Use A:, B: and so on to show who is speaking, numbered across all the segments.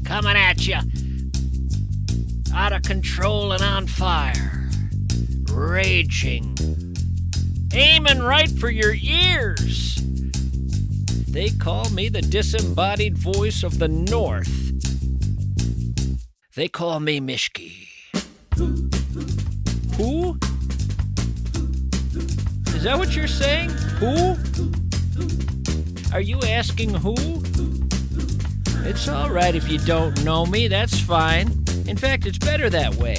A: coming at you. Out of control and on fire. Raging. Aiming right for your ears. They call me the disembodied voice of the North. They call me Mischke. Who? Is that what you're saying? Who? Are you asking who? It's all right if you don't know me, that's fine. In fact, it's better that way.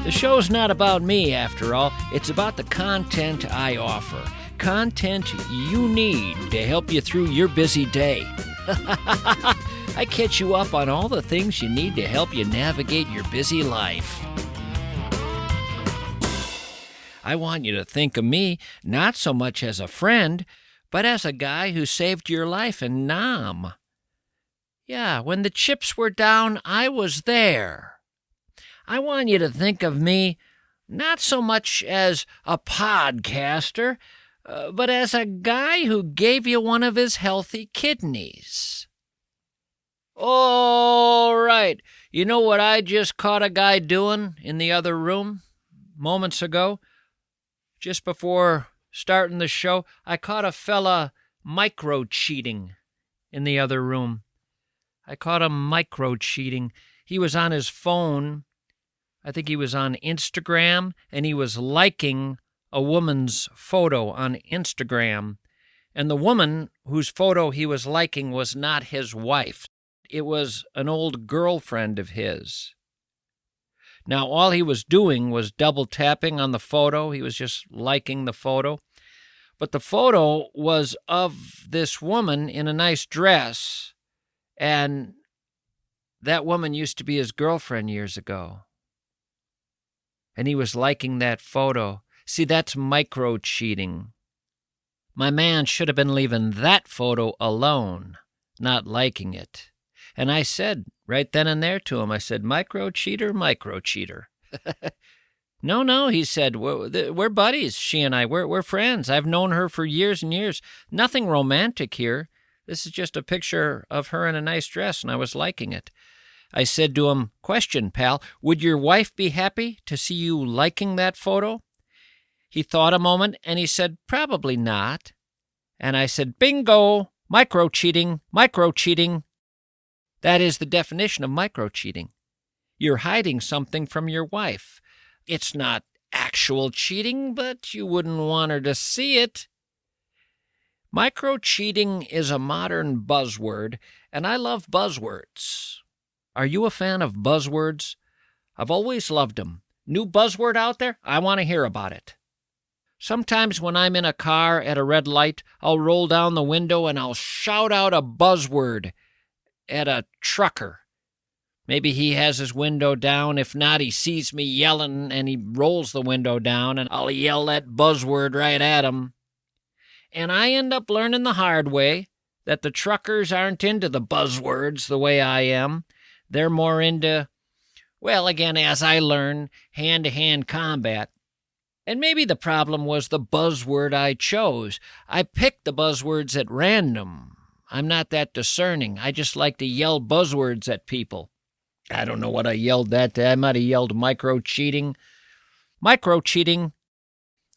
A: The show's not about me, after all. It's about the content I offer. Content you need to help you through your busy day. I catch you up on all the things you need to help you navigate your busy life. I want you to think of me not so much as a friend, but as a guy who saved your life in Nam. Yeah, when the chips were down, I was there. I want you to think of me not so much as a podcaster, but as a guy who gave you one of his healthy kidneys. All right, you know what I just caught a guy doing in the other room moments ago? Just before starting the show, I caught a fella micro-cheating in the other room. I caught him micro-cheating. He was on his phone. I think he was on Instagram, and he was liking a woman's photo on Instagram. And the woman whose photo he was liking was not his wife. It was an old girlfriend of his. Now, all he was doing was double-tapping on the photo. He was just liking the photo. But the photo was of this woman in a nice dress, and that woman used to be his girlfriend years ago. And he was liking that photo. See, that's micro-cheating. My man should have been leaving that photo alone, not liking it. And I said right then and there to him, I said, micro-cheater, micro-cheater. No, he said, we're buddies, she and I. We're friends. I've known her for years and years. Nothing romantic here. This is just a picture of her in a nice dress, and I was liking it. I said to him, question, pal, would your wife be happy to see you liking that photo? He thought a moment, and he said, probably not. And I said, bingo, micro-cheating, micro-cheating. That is the definition of micro-cheating. You're hiding something from your wife. It's not actual cheating, but you wouldn't want her to see it. Micro-cheating is a modern buzzword, and I love buzzwords. Are you a fan of buzzwords? I've always loved them. New buzzword out there? I want to hear about it. Sometimes when I'm in a car at a red light, I'll roll down the window and I'll shout out a buzzword at a trucker. Maybe he has his window down. If not, he sees me yelling and he rolls the window down, and I'll yell that buzzword right at him. And I end up learning the hard way that the truckers aren't into the buzzwords the way I am. They're more into, well, again, as I learn, hand-to-hand combat. And maybe the problem was the buzzword I chose. I picked the buzzwords at random. I'm not that discerning. I just like to yell buzzwords at people. I don't know what I yelled that day. I might have yelled micro-cheating. Micro-cheating.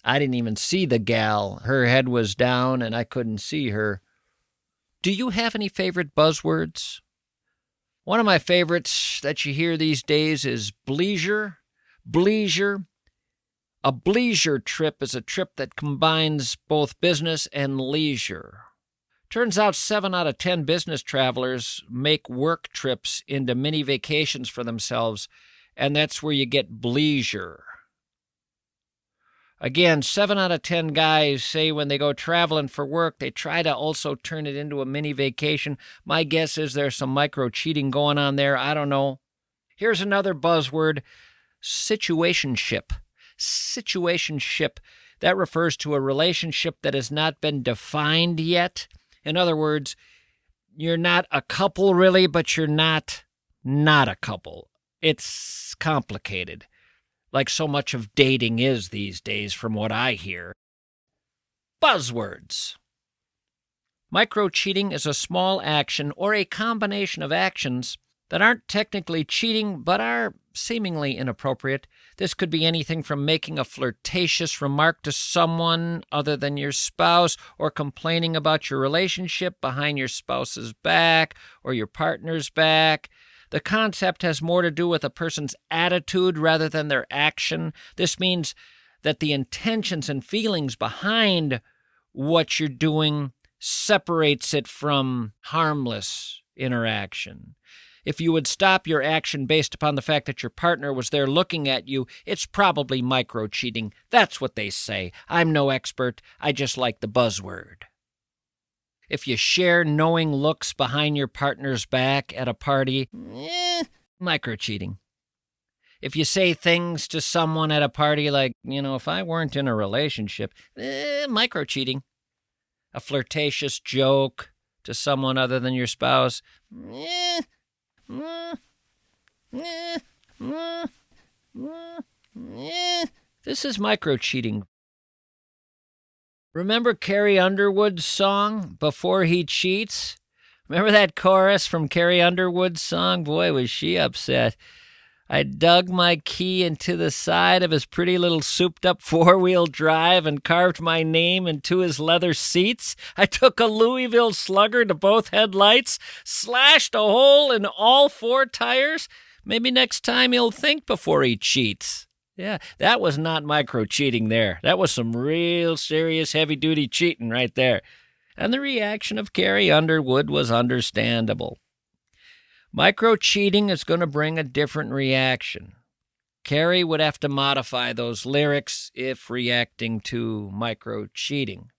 A: I didn't even see the gal. Her head was down and I couldn't see her. Do you have any favorite buzzwords? One of my favorites that you hear these days is bleisure. Bleisure. A bleisure trip is a trip that combines both business and leisure. Turns out 7 out of 10 business travelers make work trips into mini vacations for themselves, and that's where you get bleisure. Again, 7 out of 10 guys say when they go traveling for work, they try to also turn it into a mini vacation. My guess is there's some micro-cheating going on there. I don't know. Here's another buzzword, situationship. Situationship. That refers to a relationship that has not been defined yet. In other words, you're not a couple really, but you're not a couple. It's complicated, like so much of dating is these days from what I hear. Buzzwords. Micro-cheating is a small action or a combination of actions that aren't technically cheating but are seemingly inappropriate. This could be anything from making a flirtatious remark to someone other than your spouse, or complaining about your relationship behind your spouse's back or your partner's back. The concept has more to do with a person's attitude rather than their action. This means that the intentions and feelings behind what you're doing separates it from harmless interaction. If you would stop your action based upon the fact that your partner was there looking at you, it's probably micro-cheating. That's what they say. I'm no expert. I just like the buzzword. If you share knowing looks behind your partner's back at a party, micro-cheating. If you say things to someone at a party like, if I weren't in a relationship, micro-cheating. A flirtatious joke to someone other than your spouse, this is micro-cheating. Remember Carrie Underwood's song, Before He Cheats? Remember that chorus from Carrie Underwood's song? Boy, was she upset. I dug my key into the side of his pretty little souped-up four-wheel drive and carved my name into his leather seats. I took a Louisville Slugger to both headlights, slashed a hole in all four tires. Maybe next time he'll think before he cheats. Yeah, that was not micro-cheating there. That was some real serious heavy-duty cheating right there. And the reaction of Carrie Underwood was understandable. Micro-cheating is going to bring a different reaction. Carrie would have to modify those lyrics if reacting to micro-cheating.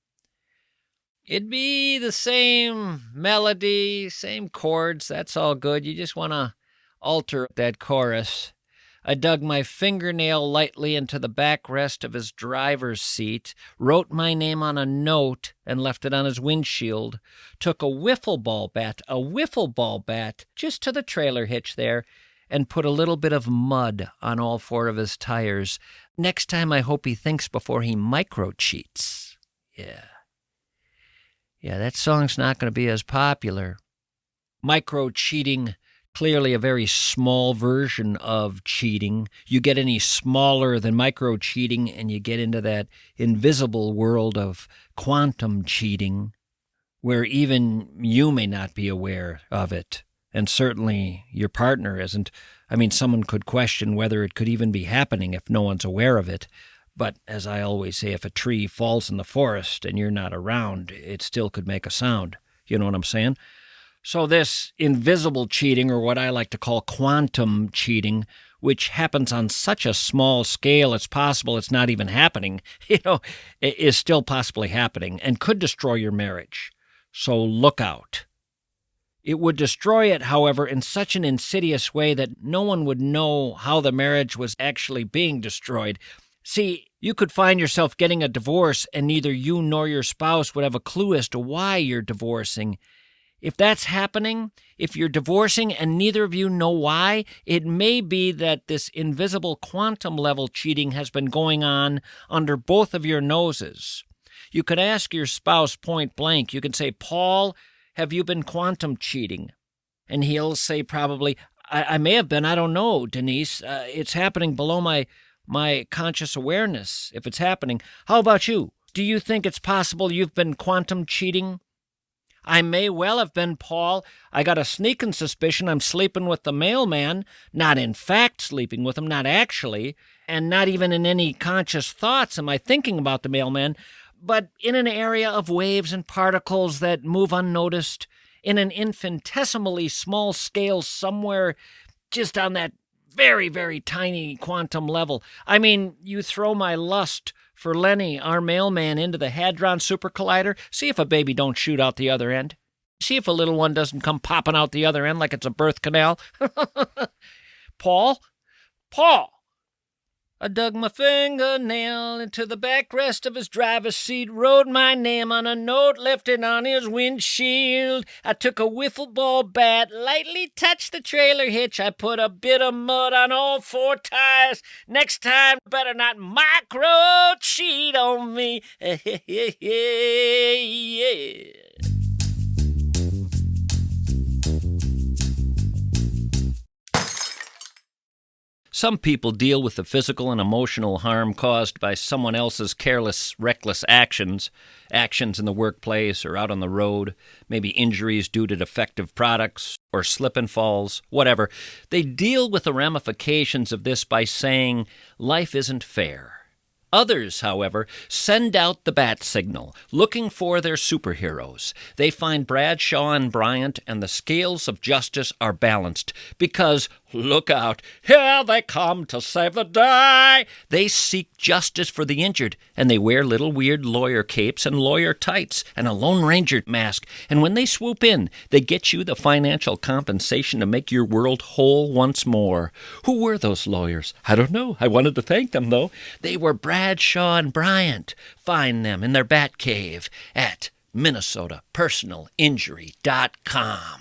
A: It'd be the same melody, same chords, that's all good. You just want to alter that chorus. I dug my fingernail lightly into the backrest of his driver's seat, wrote my name on a note and left it on his windshield, took a wiffle ball bat just to the trailer hitch there, and put a little bit of mud on all four of his tires. Next time I hope he thinks before he micro-cheats. Yeah, that song's not going to be as popular. Micro-cheating, clearly a very small version of cheating. You get any smaller than micro-cheating and you get into that invisible world of quantum cheating, where even you may not be aware of it, and certainly your partner isn't. I mean, someone could question whether it could even be happening if no one's aware of it. But as I always say, if a tree falls in the forest and you're not around, it still could make a sound. You know what I'm saying? So this invisible cheating, or what I like to call quantum cheating, which happens on such a small scale it's possible it's not even happening, is still possibly happening and could destroy your marriage. So look out. It would destroy it, however, in such an insidious way that no one would know how the marriage was actually being destroyed. See, you could find yourself getting a divorce and neither you nor your spouse would have a clue as to why you're divorcing. If that's happening, if you're divorcing and neither of you know why, it may be that this invisible quantum level cheating has been going on under both of your noses. You could ask your spouse point blank. You can say, Paul, have you been quantum cheating? And he'll say probably, I may have been, I don't know, Denise. It's happening below my conscious awareness, if it's happening. How about you? Do you think it's possible you've been quantum cheating? I may well have been, Paul. I got a sneaking suspicion I'm sleeping with the mailman, not in fact sleeping with him, not actually, and not even in any conscious thoughts am I thinking about the mailman, but in an area of waves and particles that move unnoticed, in an infinitesimally small scale somewhere just on that very, very tiny quantum level. I mean, you throw my lust for Lenny, our mailman, into the Hadron Super Collider, see if a baby don't shoot out the other end. See if a little one doesn't come popping out the other end like it's a birth canal. Paul? I dug my fingernail into the backrest of his driver's seat, wrote my name on a note, left it on his windshield. I took a wiffle ball bat, lightly touched the trailer hitch. I put a bit of mud on all four tires. Next time, better not micro-cheat on me. Yeah. Some people deal with the physical and emotional harm caused by someone else's careless, reckless actions in the workplace or out on the road, maybe injuries due to defective products or slip and falls, whatever. They deal with the ramifications of this by saying, life isn't fair. Others, however, send out the bat signal, looking for their superheroes. They find Bradshaw and Bryant, and the scales of justice are balanced because, look out, here they come to save the day. They seek justice for the injured, and they wear little weird lawyer capes and lawyer tights and a Lone Ranger mask. And when they swoop in, they get you the financial compensation to make your world whole once more. Who were those lawyers? I don't know. I wanted to thank them, though. They were Bradshaw and Bryant. Find them in their bat cave at MinnesotaPersonalInjury.com.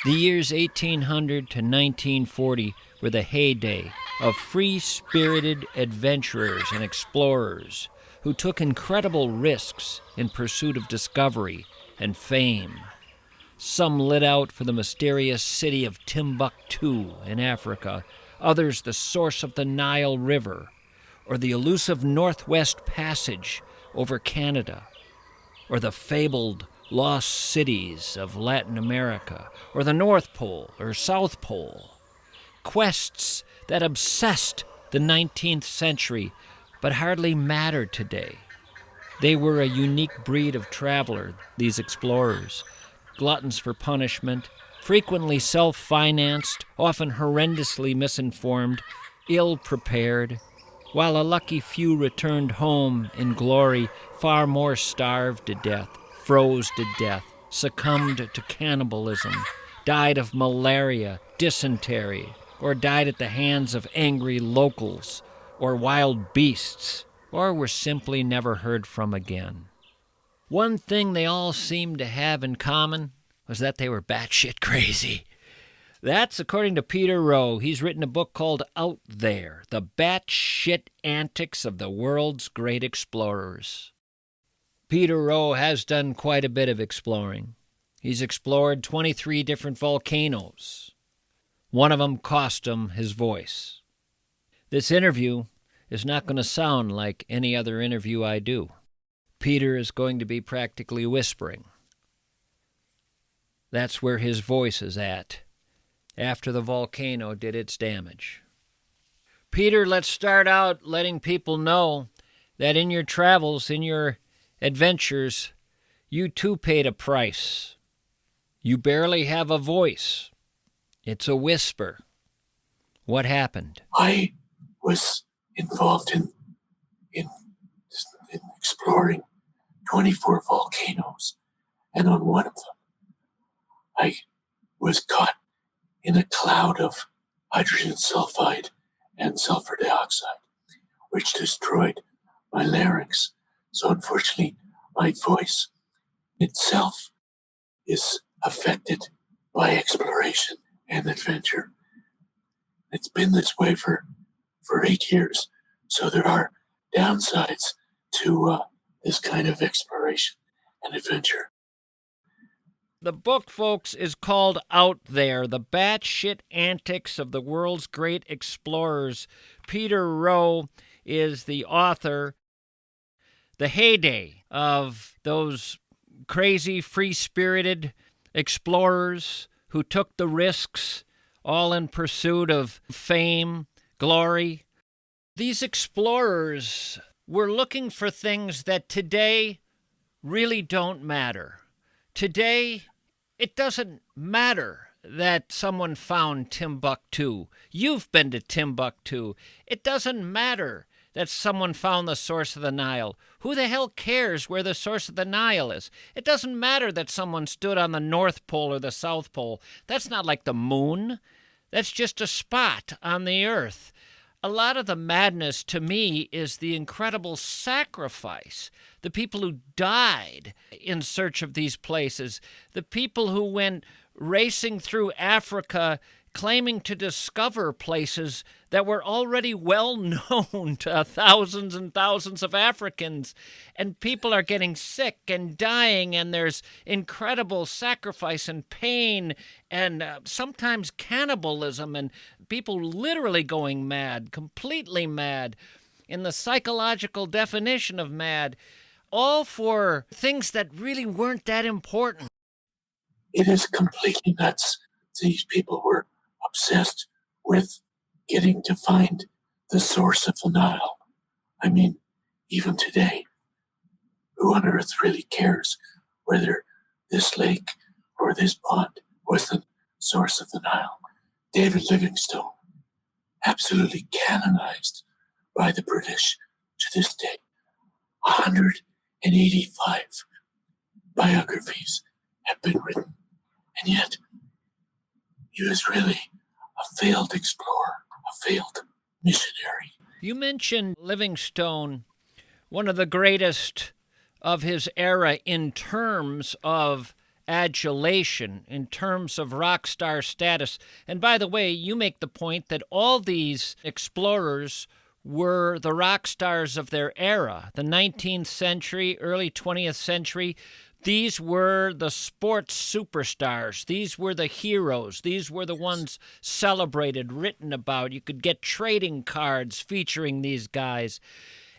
A: The years 1800 to 1940 were the heyday of free-spirited adventurers and explorers who took incredible risks in pursuit of discovery and fame. Some lit out for the mysterious city of Timbuktu in Africa, others the source of the Nile River, or the elusive Northwest Passage over Canada, or the fabled lost cities of Latin America, or the North Pole or South Pole. Quests that obsessed the 19th century but hardly matter today. They were a unique breed of traveler, these explorers, gluttons for punishment, frequently self-financed, often horrendously misinformed, ill-prepared, while a lucky few returned home in glory, far more starved to death, froze to death, succumbed to cannibalism, died of malaria, dysentery, or died at the hands of angry locals or wild beasts, or were simply never heard from again. One thing they all seemed to have in common was that they were batshit crazy. That's according to Peter Rowe. He's written a book called Out There, The Batshit Antics of the World's Great Explorers. Peter Rowe has done quite a bit of exploring. He's explored 23 different volcanoes. One of them cost him his voice. This interview is not going to sound like any other interview I do. Peter is going to be practically whispering. That's where his voice is at, after the volcano did its damage. Peter, let's start out letting people know that in your travels, in your adventures, you too paid a price. You barely have a voice. It's a whisper. What happened?
B: I was involved in exploring 24 volcanoes, and on one of them, I was caught in a cloud of hydrogen sulfide and sulfur dioxide, which destroyed my larynx. So unfortunately, my voice itself is affected by exploration and adventure. It's been this way for 8 years. So there are downsides to this kind of exploration and adventure.
A: The book, folks, is called Out There, The Batshit Antics of the World's Great Explorers. Peter Rowe is the author. The heyday of those crazy, free-spirited explorers who took the risks, all in pursuit of fame, glory. These explorers were looking for things that today really don't matter. Today, it doesn't matter that someone found Timbuktu. You've been to Timbuktu. It doesn't matter that someone found the source of the Nile. Who the hell cares where the source of the Nile is? It doesn't matter that someone stood on the North Pole or the South Pole. That's not like the moon. That's just a spot on the earth. A lot of the madness to me is the incredible sacrifice. The people who died in search of these places. The people who went racing through Africa claiming to discover places that were already well known to thousands and thousands of Africans. And people are getting sick and dying, and there's incredible sacrifice and pain, and sometimes cannibalism, and people literally going mad, completely mad, in the psychological definition of mad, all for things that really weren't that important.
B: It is completely nuts. These people were obsessed with getting to find the source of the Nile. I mean, even today, who on earth really cares whether this lake or this pond was the source of the Nile? David Livingstone, absolutely canonized by the British to this day. 185 biographies have been written, and yet he was really a failed explorer, a failed missionary.
A: You mentioned Livingstone, one of the greatest of his era in terms of adulation, in terms of rock star status. And by the way, you make the point that all these explorers were the rock stars of their era, the 19th century, early 20th century. These were the sports superstars. These were the heroes. These were the ones celebrated, written about. You could get trading cards featuring these guys.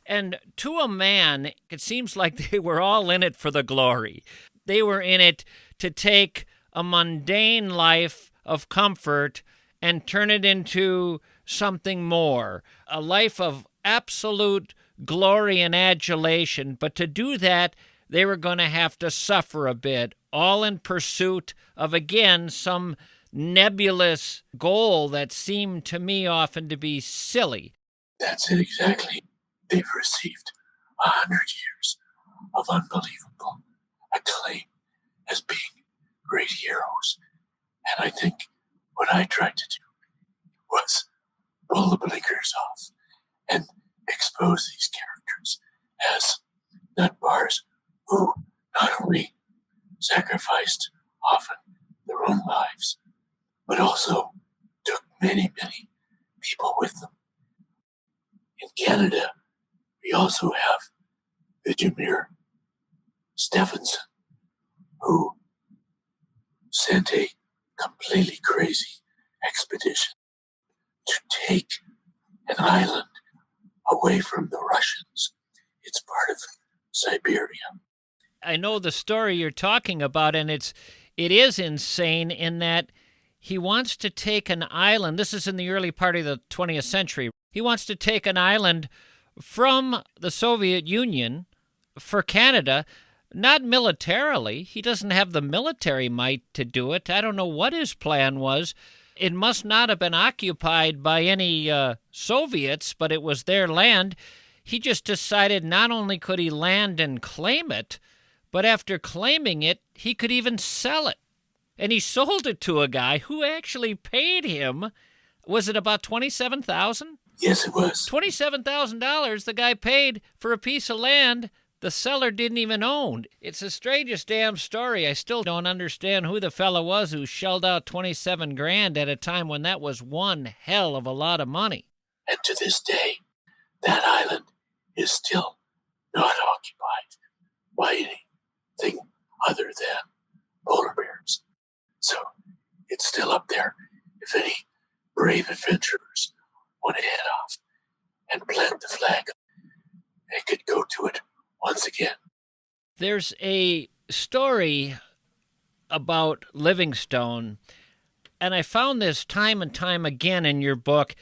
A: And to a man, it seems like they were all in it for the glory. They were in it to take a mundane life of comfort and turn it into something more, a life of absolute glory and adulation. But to do that, they were going to have to suffer a bit, all in pursuit of, again, some nebulous goal that seemed to me often to be silly.
B: That's it exactly. They've received 100 years of unbelievable acclaim as being great heroes. And I think what I tried to do was pull the blinkers off and expose these characters as nut bars who not only sacrificed often their own lives, but also took many, many people with them. In Canada, we also have Vladimir Stephenson, who sent a completely crazy expedition to take an island away from the Russians. It's part of Siberia.
A: I know the story you're talking about, and it is insane in that he wants to take an island. This is in the early part of the 20th century. He wants to take an island from the Soviet Union for Canada, not militarily. He doesn't have the military might to do it. I don't know what his plan was. It must not have been occupied by any Soviets, but it was their land. He just decided not only could he land and claim it, but after claiming it, he could even sell it. And he sold it to a guy who actually paid him, was it about $27,000?
B: Yes, it was.
A: $27,000 the guy paid for a piece of land the seller didn't even own. It's the strangest damn story. I still don't understand who the fella was who shelled out $27,000 at a time when that was one hell of a lot of money.
B: And to this day, that island is still not occupied by anything other than polar bears. So it's still up there. If any brave adventurers want to head off and plant the flag, they could go to it once again.
A: There's a story about Livingstone, and I found this time and time again in your book,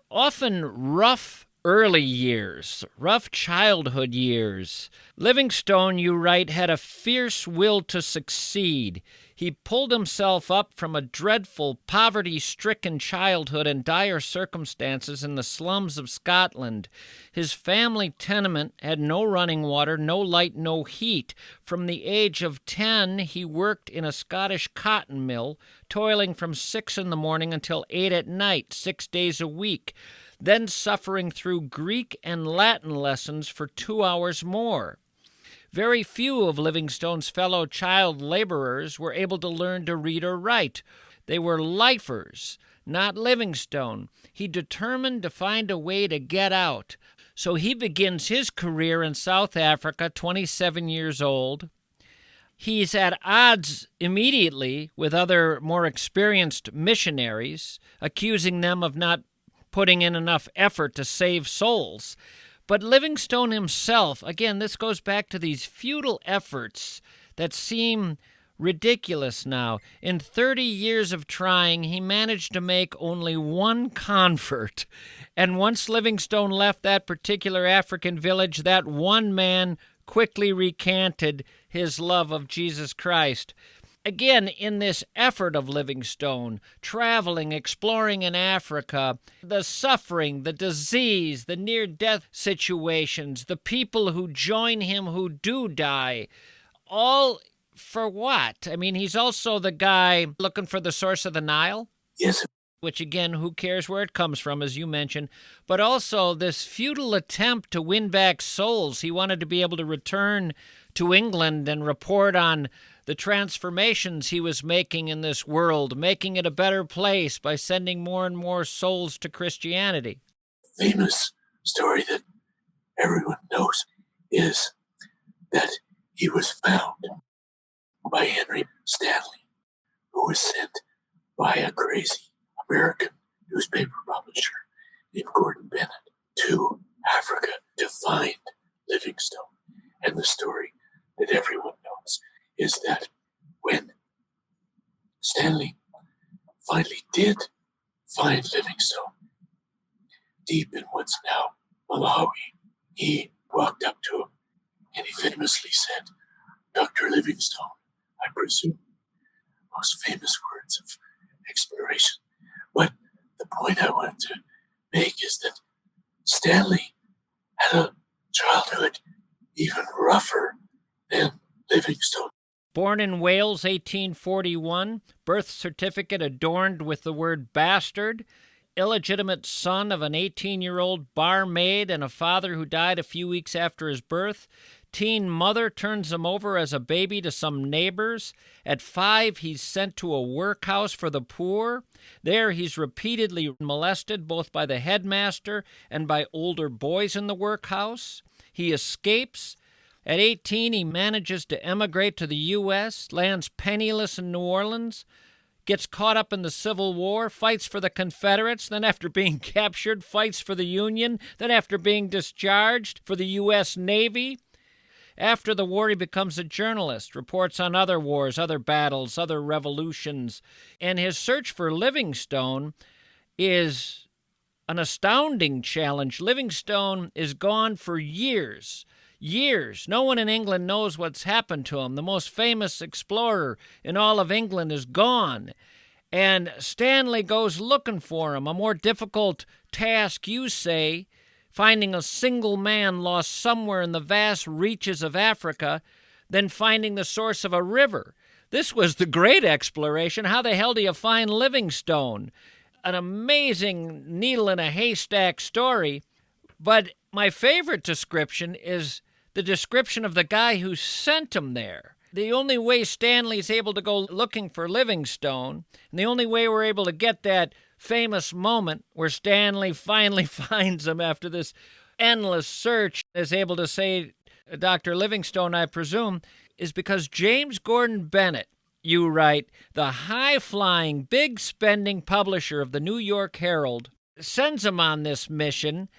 A: often rough early years, rough childhood years. Livingstone, you write, had a fierce will to succeed. He pulled himself up from a dreadful, poverty-stricken childhood and dire circumstances in the slums of Scotland. His family tenement had no running water, no light, no heat. From the age of 10, he worked in a Scottish cotton mill, toiling from 6 in the morning until 8 at night, 6 days a week, then suffering through Greek and Latin lessons for 2 hours more. Very few of Livingstone's fellow child laborers were able to learn to read or write. They were lifers, not Livingstone. He determined to find a way to get out. So he begins his career in South Africa, 27 years old. He's at odds immediately with other more experienced missionaries, accusing them of not putting in enough effort to save souls. But Livingstone himself, again, this goes back to these futile efforts that seem ridiculous now. In 30 years of trying, he managed to make only one convert. And once Livingstone left that particular African village, that one man quickly recanted his love of Jesus Christ. Again, in this effort of Livingstone, traveling, exploring in Africa, the suffering, the disease, the near-death situations, the people who join him who do die, all for what? I mean, he's also the guy looking for the source of the Nile.
B: Yes.
A: Which, again, who cares where it comes from, as you mentioned, but also this futile attempt to win back souls. He wanted to be able to return to England and report on the transformations he was making in this world, making it a better place by sending more and more souls to Christianity.
B: Famous story that everyone knows is that he was found by Henry Stanley, who was sent by a crazy American newspaper publisher named Gordon Bennett to Africa to find Livingstone. And the story that everyone knows is that when Stanley finally did find Livingstone, deep in what's now Malawi, he walked up to him and he famously said, "Dr. Livingstone," I presume, most famous words of exploration. But the point I wanted to make is that Stanley had a childhood even rougher than Livingstone.
A: Born in Wales, 1841, birth certificate adorned with the word bastard, illegitimate son of an 18-year-old barmaid and a father who died a few weeks after his birth. Teen mother turns him over as a baby to some neighbors. At 5, he's sent to a workhouse for the poor. There, he's repeatedly molested both by the headmaster and by older boys in the workhouse. He escapes. At 18, he manages to emigrate to the U.S., lands penniless in New Orleans, gets caught up in the Civil War, fights for the Confederates, then after being captured, fights for the Union, then after being discharged for the U.S. Navy. After the war, he becomes a journalist, reports on other wars, other battles, other revolutions, and his search for Livingstone is an astounding challenge. Livingstone is gone for years. No one in England knows what's happened to him. The most famous explorer in all of England is gone. And Stanley goes looking for him. A more difficult task, you say, finding a single man lost somewhere in the vast reaches of Africa than finding the source of a river. This was the great exploration. How the hell do you find Livingstone? An amazing needle in a haystack story. But my favorite description is the description of the guy who sent him there. The only way Stanley's able to go looking for Livingstone, and the only way we're able to get that famous moment where Stanley finally finds him after this endless search, is able to say, Dr. Livingstone, I presume, is because James Gordon Bennett, you write, the high-flying, big-spending publisher of the New York Herald, sends him on this mission.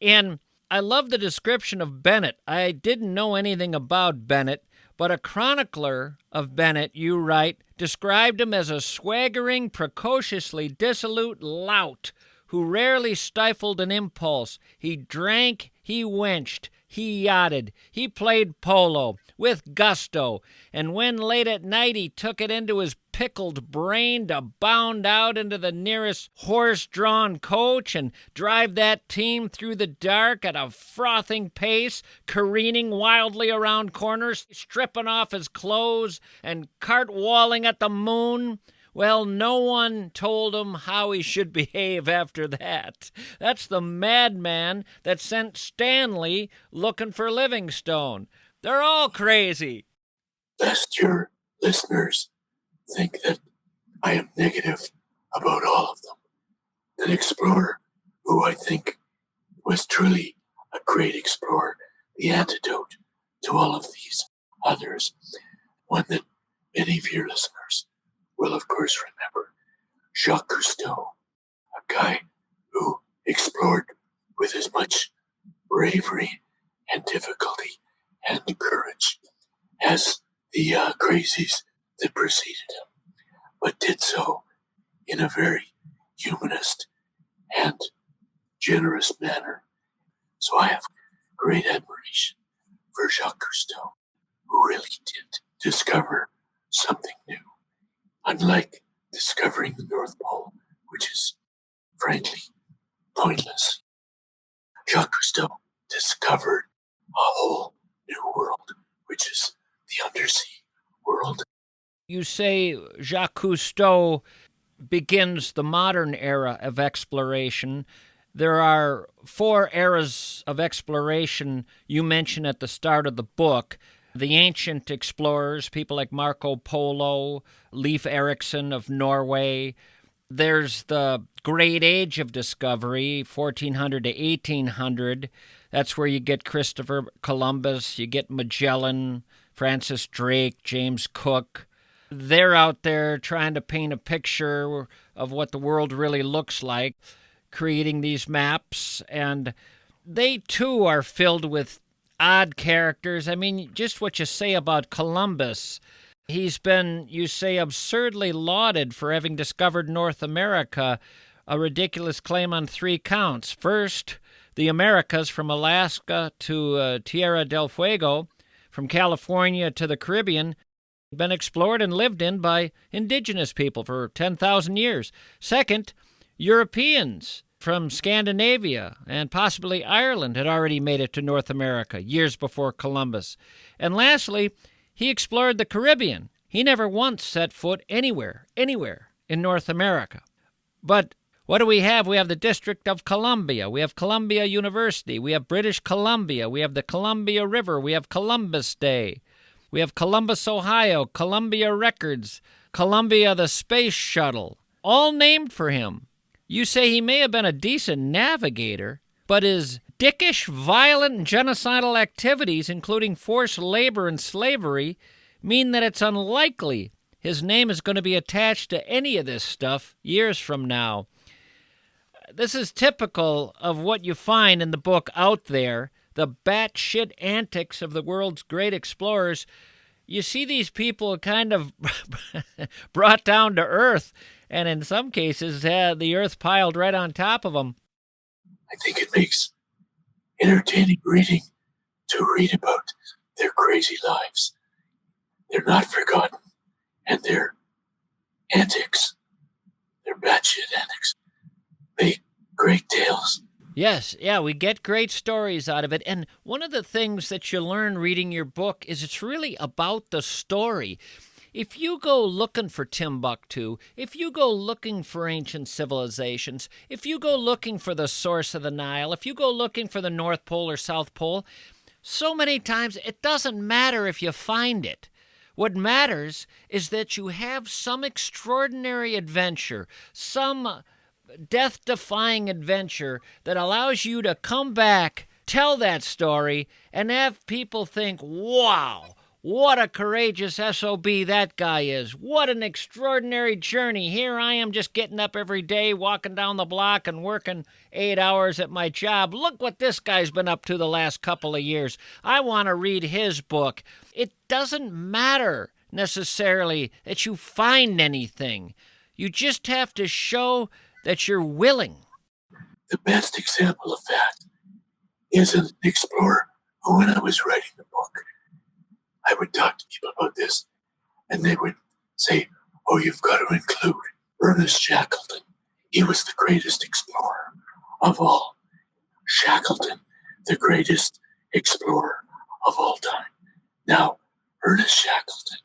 A: And I love the description of Bennett. I didn't know anything about Bennett, but a chronicler of Bennett, you write, described him as a swaggering, precociously dissolute lout who rarely stifled an impulse. He drank, he wenched, he yachted, he played polo with gusto, and when late at night he took it into his pickled brain to bound out into the nearest horse-drawn coach and drive that team through the dark at a frothing pace, careening wildly around corners, stripping off his clothes and cartwalling at the moon. Well, no one told him how he should behave after that. That's the madman that sent Stanley looking for Livingstone. They're all crazy.
B: Lest your listeners think that I am negative about all of them. An explorer who I think was truly a great explorer, the antidote to all of these others, one that many of your listeners will of course remember, Jacques Cousteau, a guy who explored with as much bravery and difficulty and courage as the crazies that preceded him, but did so in a very humanist and generous manner. So I have great admiration for Jacques Cousteau, who really did discover something new. Unlike discovering the North Pole, which is frankly pointless, Jacques Cousteau discovered a whole new world, which is the undersea world.
A: You say Jacques Cousteau begins the modern era of exploration. There are 4 eras of exploration you mention at the start of the book. The ancient explorers, people like Marco Polo, Leif Erikson of Norway. There's the Great Age of Discovery, 1400 to 1800. That's where you get Christopher Columbus, you get Magellan, Francis Drake, James Cook. They're out there trying to paint a picture of what the world really looks like, creating these maps, and they too are filled with odd characters. I mean, just what you say about Columbus. He's been, you say, absurdly lauded for having discovered North America, a ridiculous claim on 3 counts. First, the Americas from Alaska to Tierra del Fuego, from California to the Caribbean, been explored and lived in by indigenous people for 10,000 years. Second, Europeans from Scandinavia and possibly Ireland had already made it to North America years before Columbus. And lastly, he explored the Caribbean. He never once set foot anywhere in North America. But what do we have? We have the District of Columbia. We have Columbia University. We have British Columbia. We have the Columbia River. We have Columbus Day. We have Columbus, Ohio, Columbia Records, Columbia the Space Shuttle, all named for him. You say he may have been a decent navigator, but his dickish, violent, and genocidal activities, including forced labor and slavery, mean that it's unlikely his name is going to be attached to any of this stuff years from now. This is typical of what you find in the book Out There, the batshit antics of the world's great explorers. You see these people kind of brought down to earth, and in some cases had the earth piled right on top of them.
B: I think it makes entertaining reading to read about their crazy lives. They're not forgotten, and their antics, their batshit antics, make great tales.
A: Yes, yeah, we get great stories out of it. And one of the things that you learn reading your book is it's really about the story. If you go looking for Timbuktu, if you go looking for ancient civilizations, if you go looking for the source of the Nile, if you go looking for the North Pole or South Pole, so many times it doesn't matter if you find it. What matters is that you have some extraordinary adventure, some death-defying adventure that allows you to come back, tell that story, and have people think, wow, what a courageous SOB that guy is. What an extraordinary journey. Here I am just getting up every day, walking down the block and working 8 hours at my job. Look what this guy's been up to the last couple of years. I want to read his book. It doesn't matter necessarily that you find anything. You just have to show that you're willing.
B: The best example of that is an explorer who, when I was writing the book, I would talk to people about this, and they would say, oh, you've got to include Ernest Shackleton. He was the greatest explorer of all. Shackleton, the greatest explorer of all time. Now, Ernest Shackleton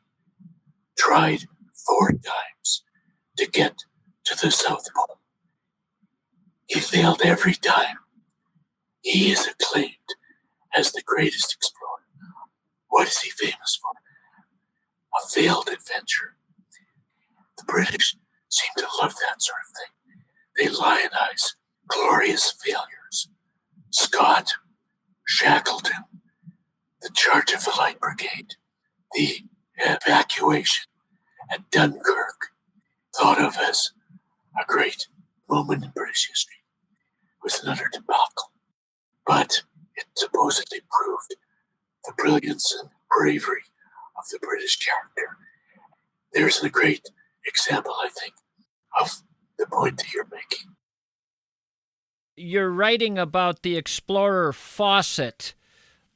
B: tried 4 times to get to the South Pole. He failed every time. He is acclaimed as the greatest explorer. What is he famous for? A failed adventure. The British seem to love that sort of thing. They lionize glorious failures. Scott, Shackleton, the charge of the Light Brigade, the evacuation at Dunkirk, thought of as a great moment in British history, was another debacle. But it supposedly proved the brilliance and bravery of the British character. There's a great example, I think, of the point that you're making.
A: You're writing about the explorer Fawcett,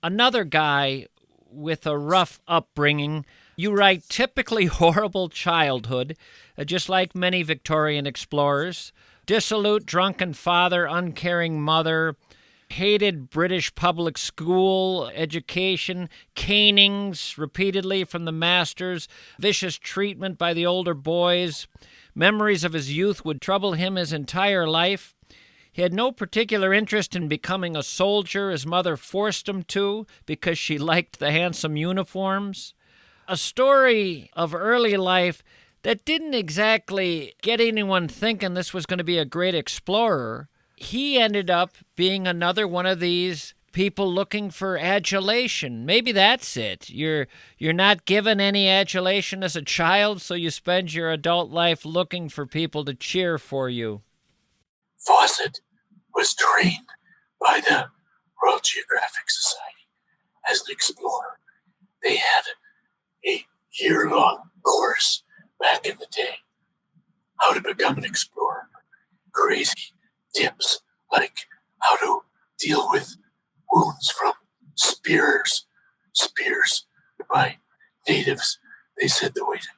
A: another guy with a rough upbringing. You write typically horrible childhood, just like many Victorian explorers. Dissolute, drunken father, uncaring mother, hated British public school education, canings repeatedly from the masters, vicious treatment by the older boys. Memories of his youth would trouble him his entire life. He had no particular interest in becoming a soldier. His mother forced him to because she liked the handsome uniforms. A story of early life that didn't exactly get anyone thinking this was going to be a great explorer. He ended up being another one of these people looking for adulation. Maybe that's it. You're not given any adulation as a child, so you spend your adult life looking for people to cheer for you.
B: Fawcett was trained by the Royal Geographic Society as an explorer. They had a year-long course back in the day, how to become an explorer. Crazy tips like how to deal with wounds from spears by natives. They said the way to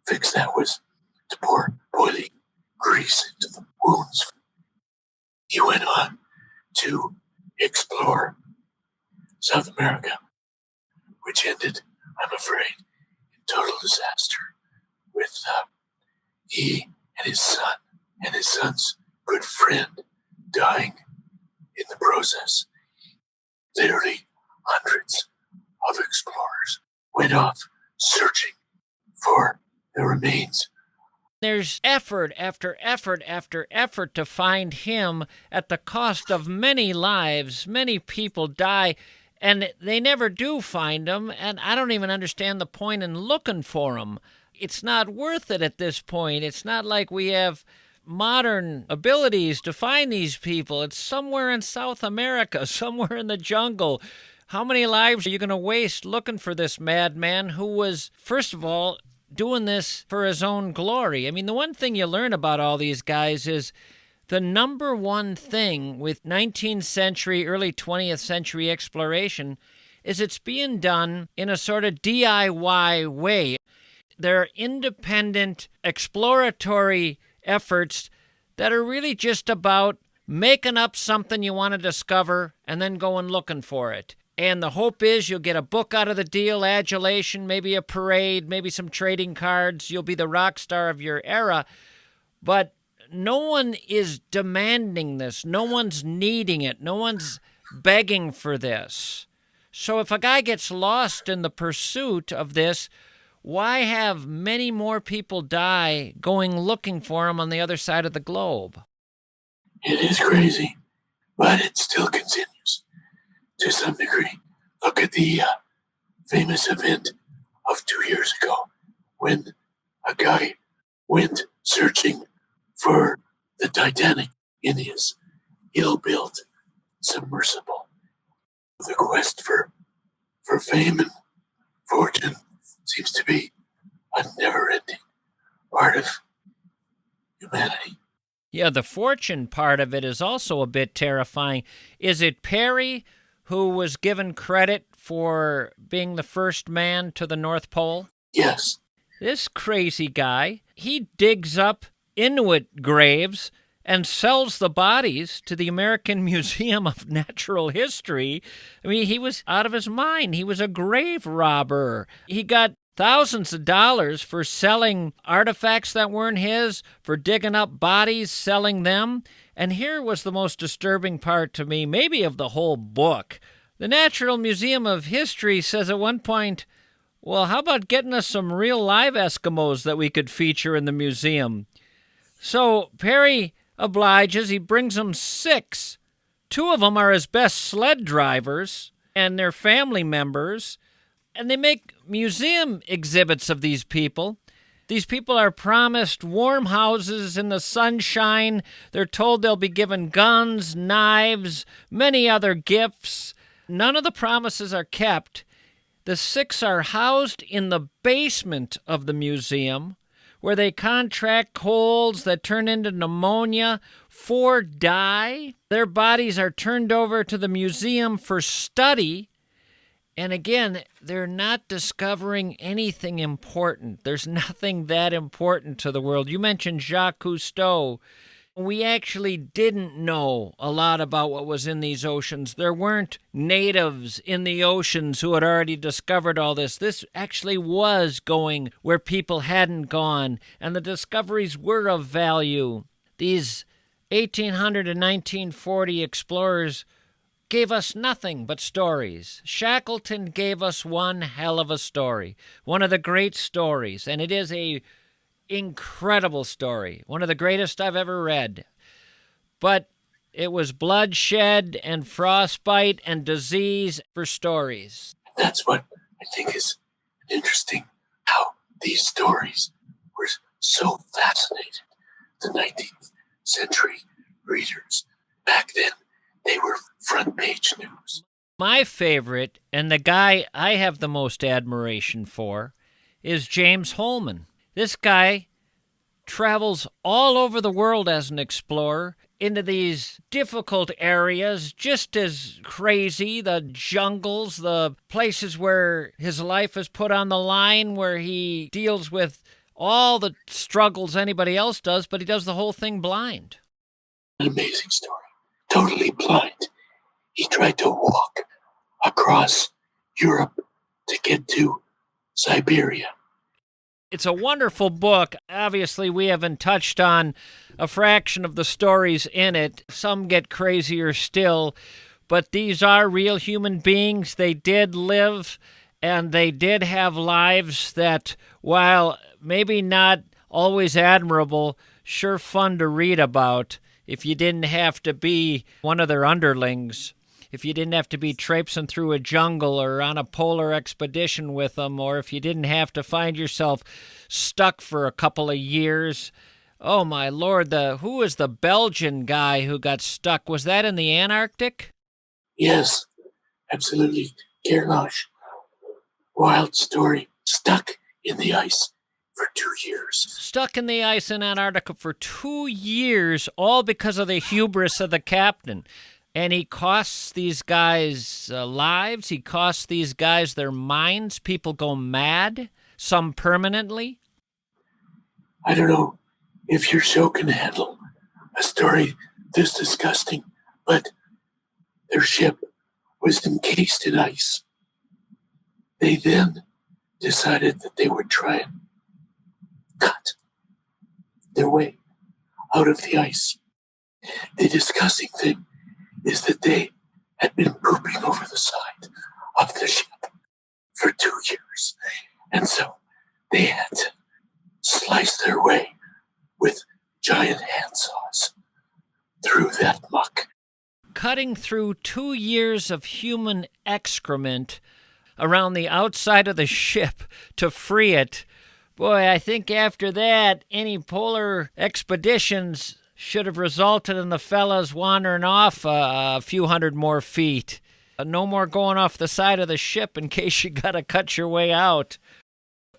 B: fix that was to pour boiling grease into the wounds. He went on to explore South America, which ended, I'm afraid, in total disaster with he and his son's good friend dying in the process. Literally hundreds of explorers went off searching for the remains.
A: There's effort after effort after effort to find him at the cost of many lives. Many people die, and they never do find him, and I don't even understand the point in looking for him. It's not worth it at this point. It's not like we have modern abilities to find these people. It's somewhere in South America, somewhere in the jungle. How many lives are you going to waste looking for this madman who was, first of all, doing this for his own glory? I mean, the one thing you learn about all these guys is the number one thing with 19th century, early 20th century exploration is it's being done in a sort of DIY way. They're independent, exploratory efforts that are really just about making up something you want to discover and then going looking for it. And the hope is you'll get a book out of the deal, adulation, maybe a parade, maybe some trading cards. You'll be the rock star of your era. But no one is demanding this. No one's needing it. No one's begging for this. So if a guy gets lost in the pursuit of this, why have many more people die going looking for him on the other side of the globe?
B: It is crazy, but it still continues to some degree. Look at the famous event of 2 years ago when a guy went searching for the Titanic in his ill-built submersible. The quest for fame and fortune seems to be a never-ending part of humanity.
A: Yeah, the fortune part of it is also a bit terrifying. Is it Perry who was given credit for being the first man to the North Pole?
B: Yes.
A: This crazy guy, he digs up Inuit graves and sells the bodies to the American Museum of Natural History. I mean, he was out of his mind. He was a grave robber. He got thousands of dollars for selling artifacts that weren't his, for digging up bodies, selling them. And here was the most disturbing part to me, maybe of the whole book. The Natural Museum of History says at one point, well, how about getting us some real live Eskimos that we could feature in the museum? So Perry obliges. He brings them 6. 2 of them are his best sled drivers and their family members. And they make museum exhibits of these people. These people are promised warm houses in the sunshine. They're told they'll be given guns, knives, many other gifts. None of the promises are kept. The 6 are housed in the basement of the museum, where they contract colds that turn into pneumonia. 4 die. Their bodies are turned over to the museum for study. And again, they're not discovering anything important. There's nothing that important to the world. You mentioned Jacques Cousteau. We actually didn't know a lot about what was in these oceans. There weren't natives in the oceans who had already discovered all this. This actually was going where people hadn't gone, and the discoveries were of value. These 1800 and 1940 explorers gave us nothing but stories. Shackleton gave us one hell of a story, one of the great stories, and it is a incredible story, one of the greatest I've ever read. But it was bloodshed and frostbite and disease for stories.
B: That's what I think is interesting, how these stories were so fascinated the 19th century readers. Back then, they were front page news.
A: My favorite, and the guy I have the most admiration for, is James Holman. This guy travels all over the world as an explorer into these difficult areas, just as crazy, the jungles, the places where his life is put on the line, where he deals with all the struggles anybody else does, but he does the whole thing blind.
B: An amazing story. Totally blind. He tried to walk across Europe to get to Siberia.
A: It's a wonderful book. Obviously, we haven't touched on a fraction of the stories in it. Some get crazier still, but these are real human beings. They did live, and they did have lives that, while maybe not always admirable, sure fun to read about if you didn't have to be one of their underlings. If you didn't have to be traipsing through a jungle or on a polar expedition with them, or if you didn't have to find yourself stuck for a couple of years. Oh, my Lord, who was the Belgian guy who got stuck? Was that in the Antarctic?
B: Yes, absolutely. Gerlach. Wild story. Stuck in the ice for 2 years.
A: Stuck in the ice in Antarctica for 2 years, all because of the hubris of the captain. And he costs these guys lives. He costs these guys their minds. People go mad, some permanently.
B: I don't know if your show can handle a story this disgusting, but their ship was encased in ice. They then decided that they would try and cut their way out of the ice. The disgusting thing is that they had been pooping over the side of the ship for 2 years. And so they had to slice their way with giant handsaws through that muck.
A: Cutting through 2 years of human excrement around the outside of the ship to free it. Boy, I think after that, any polar expeditions should have resulted in the fellas wandering off a few hundred more feet. No more going off the side of the ship in case you got to cut your way out.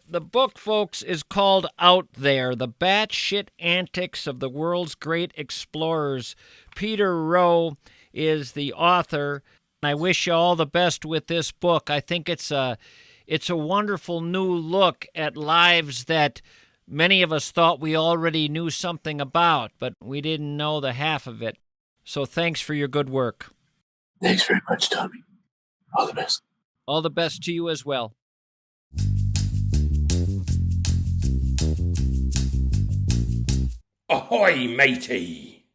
A: The book, folks, is called Out There, The Batshit Antics of the World's Great Explorers. Peter Rowe is the author. I wish you all the best with this book. I think it's a wonderful new look at lives that many of us thought we already knew something about, but we didn't know the half of it. So thanks for your good work.
B: Thanks very much, Tommy. All the best.
A: All the best to you as well.
C: Ahoy, matey!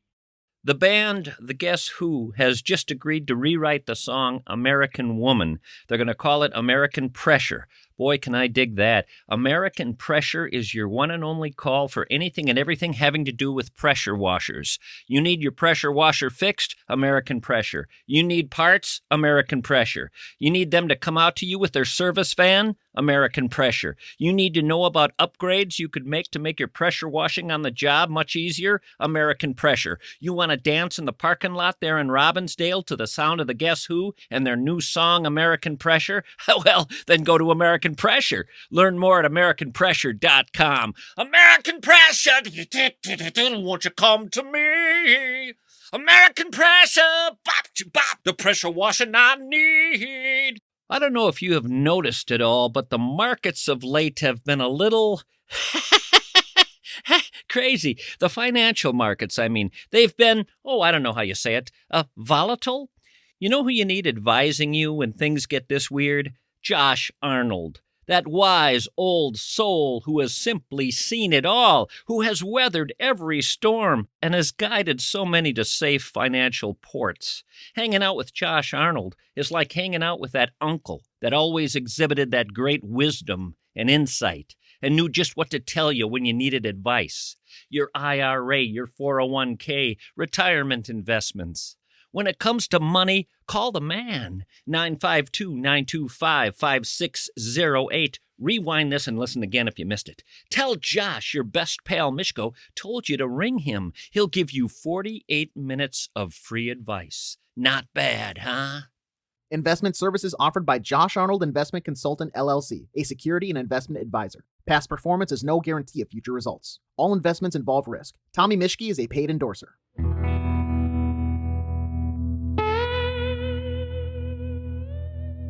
A: The band, the Guess Who, has just agreed to rewrite the song American Woman. They're going to call it American Pressure. Boy, can I dig that. American Pressure is your one and only call for anything and everything having to do with pressure washers. You need your pressure washer fixed? American Pressure. You need parts? American Pressure. You need them to come out to you with their service van? American Pressure. You need to know about upgrades you could make to make your pressure washing on the job much easier? American Pressure. You want to dance in the parking lot there in Robbinsdale to the sound of the Guess Who and their new song, American Pressure? Well, then go to American Pressure. Learn more at AmericanPressure.com. American Pressure! Won't you come to me? American Pressure! Bop, the pressure washing I need. I don't know if you have noticed it all, but the markets of late have been a little crazy. The financial markets, I mean. They've been, I don't know how you say it, volatile? You know who you need advising you when things get this weird? Josh Arnold. That wise old soul who has simply seen it all, who has weathered every storm and has guided so many to safe financial ports. Hanging out with Josh Arnold is like hanging out with that uncle that always exhibited that great wisdom and insight and knew just what to tell you when you needed advice. Your IRA, your 401k, retirement investments. When it comes to money, call the man. 952-925-5608. Rewind this and listen again if you missed it. Tell Josh your best pal Mischke told you to ring him. He'll give you 48 minutes of free advice. Not bad, huh?
D: Investment services offered by Josh Arnold Investment Consultant, LLC, a security and investment advisor. Past performance is no guarantee of future results. All investments involve risk. Tommy Mischke is a paid endorser.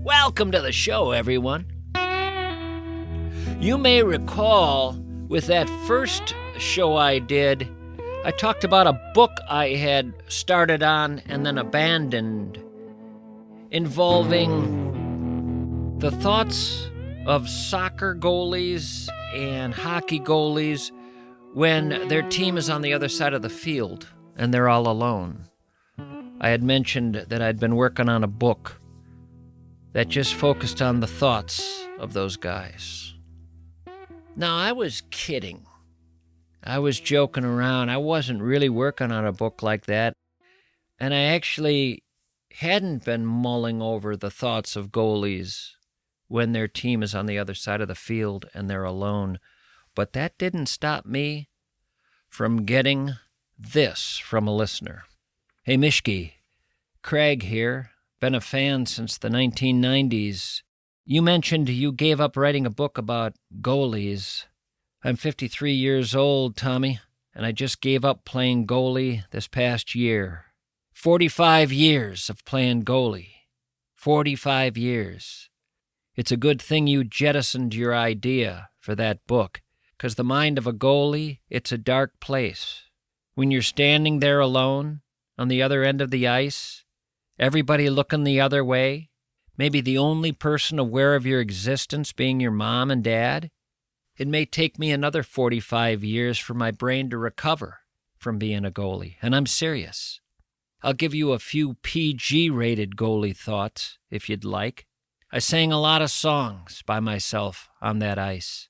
A: Welcome to the show, everyone. You may recall with that first show I did, I talked about a book I had started on and then abandoned, involving the thoughts of soccer goalies and hockey goalies when their team is on the other side of the field and they're all alone. I had mentioned that I'd been working on a book that just focused on the thoughts of those guys. Now, I was kidding. I was joking around. I wasn't really working on a book like that. And I actually hadn't been mulling over the thoughts of goalies when their team is on the other side of the field and they're alone. But that didn't stop me from getting this from a listener. Hey, Mischke, Craig here. Been a fan since the 1990s. You mentioned you gave up writing a book about goalies. I'm 53 years old, Tommy, and I just gave up playing goalie this past year. 45 years of playing goalie. 45 years. It's a good thing you jettisoned your idea for that book, 'cause the mind of a goalie, it's a dark place. When you're standing there alone, on the other end of the ice, everybody looking the other way, maybe the only person aware of your existence being your mom and dad, it may take me another 45 years for my brain to recover from being a goalie, and I'm serious. I'll give you a few PG-rated goalie thoughts, if you'd like. I sang a lot of songs by myself on that ice.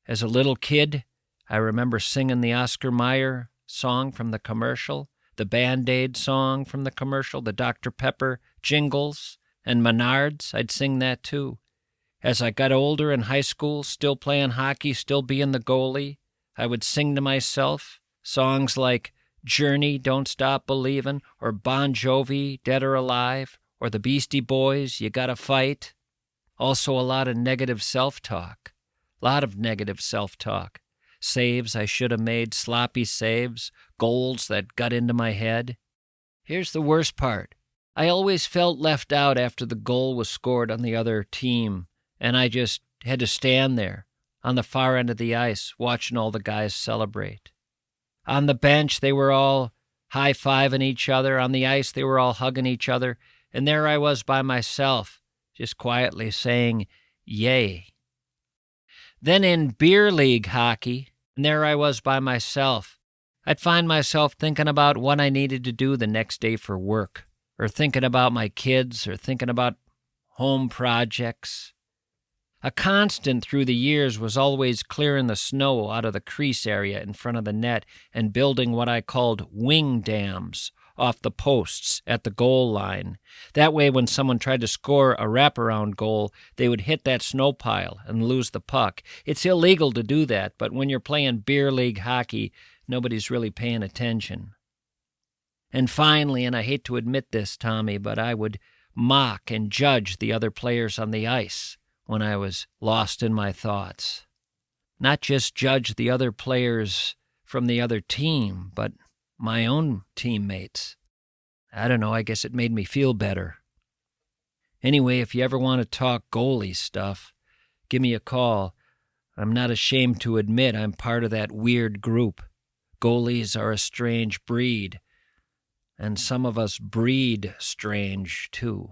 A: As a little kid, I remember singing the Oscar Mayer song from the commercial, the Band-Aid song from the commercial, the Dr. Pepper jingles, and Menards. I'd sing that too. As I got older in high school, still playing hockey, still being the goalie, I would sing to myself songs like Journey, Don't Stop Believin', or Bon Jovi, Dead or Alive, or the Beastie Boys, You Gotta Fight. Also a lot of negative self-talk. Saves I should have made, sloppy saves, goals that got into my head. Here's the worst part. I always felt left out after the goal was scored on the other team, and I just had to stand there on the far end of the ice watching all the guys celebrate. On the bench, they were all high-fiving each other. On the ice, they were all hugging each other. And there I was by myself, just quietly saying, yay. Then in beer league hockey, and there I was by myself. I'd find myself thinking about what I needed to do the next day for work, or thinking about my kids, or thinking about home projects. A constant through the years was always clearing the snow out of the crease area in front of the net and building what I called wing dams off the posts at the goal line. That way, when someone tried to score a wraparound goal, they would hit that snow pile and lose the puck. It's illegal to do that, but when you're playing beer league hockey, nobody's really paying attention. And finally, and I hate to admit this, Tommy, but I would mock and judge the other players on the ice when I was lost in my thoughts. Not just judge the other players from the other team, but my own teammates. I don't know, I guess it made me feel better. Anyway, if you ever want to talk goalie stuff, give me a call. I'm not ashamed to admit I'm part of that weird group. Goalies are a strange breed, and some of us breed strange, too.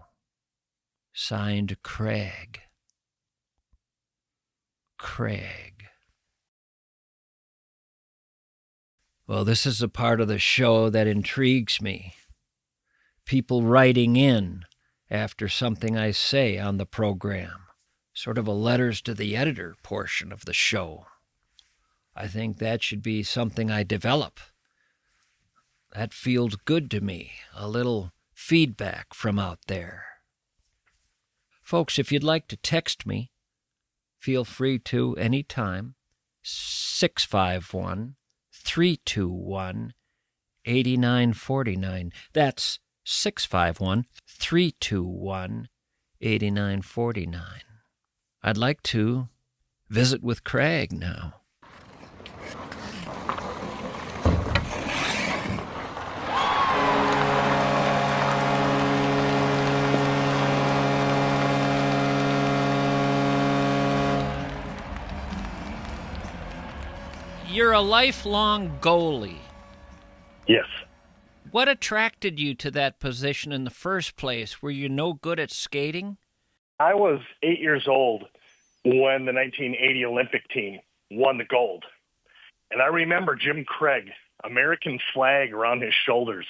A: Signed, Craig. Craig. Well, this is a part of the show that intrigues me. People writing in after something I say on the program. Sort of a letters to the editor portion of the show. I think that should be something I develop. That feels good to me, a little feedback from out there. Folks, if you'd like to text me, feel free to anytime. 651-321-8949. That's 651-321-8949. I'd like to visit with Craig now. You're a lifelong goalie.
E: Yes.
A: What attracted you to that position in the first place? Were you no good at skating?
E: I was 8 years old when the 1980 Olympic team won the gold. And I remember Jim Craig, American flag around his shoulders.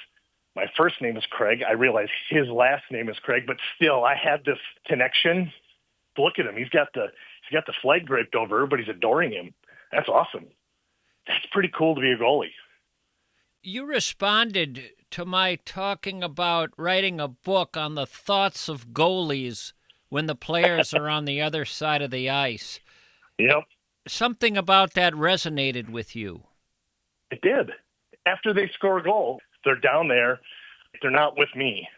E: My first name is Craig. I realize his last name is Craig, but still I had this connection. Look at him. He's got the flag draped over. Everybody's adoring him. That's awesome. That's pretty cool to be a goalie.
A: You responded to my talking about writing a book on the thoughts of goalies when the players are on the other side of the ice.
E: Yep.
A: Something about that resonated with you.
E: It did. After they score a goal, they're down there. They're not with me.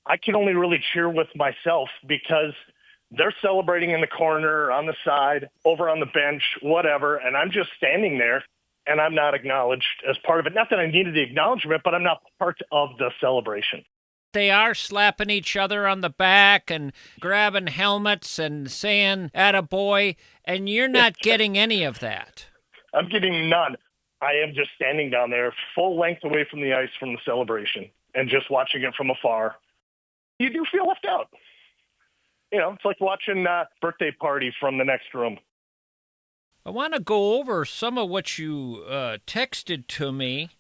E: I can only really cheer with myself because they're celebrating in the corner, on the side, over on the bench, whatever, and I'm just standing there, and I'm not acknowledged as part of it. Not that I needed the acknowledgement, but I'm not part of the celebration.
A: They are slapping each other on the back and grabbing helmets and saying, "Attaboy," and you're not getting any of that.
E: I'm getting none. I am just standing down there, full length away from the ice from the celebration, and just watching it from afar. You do feel left out. You know, it's like watching a birthday party from the next room.
A: I want to go over some of what you texted to me.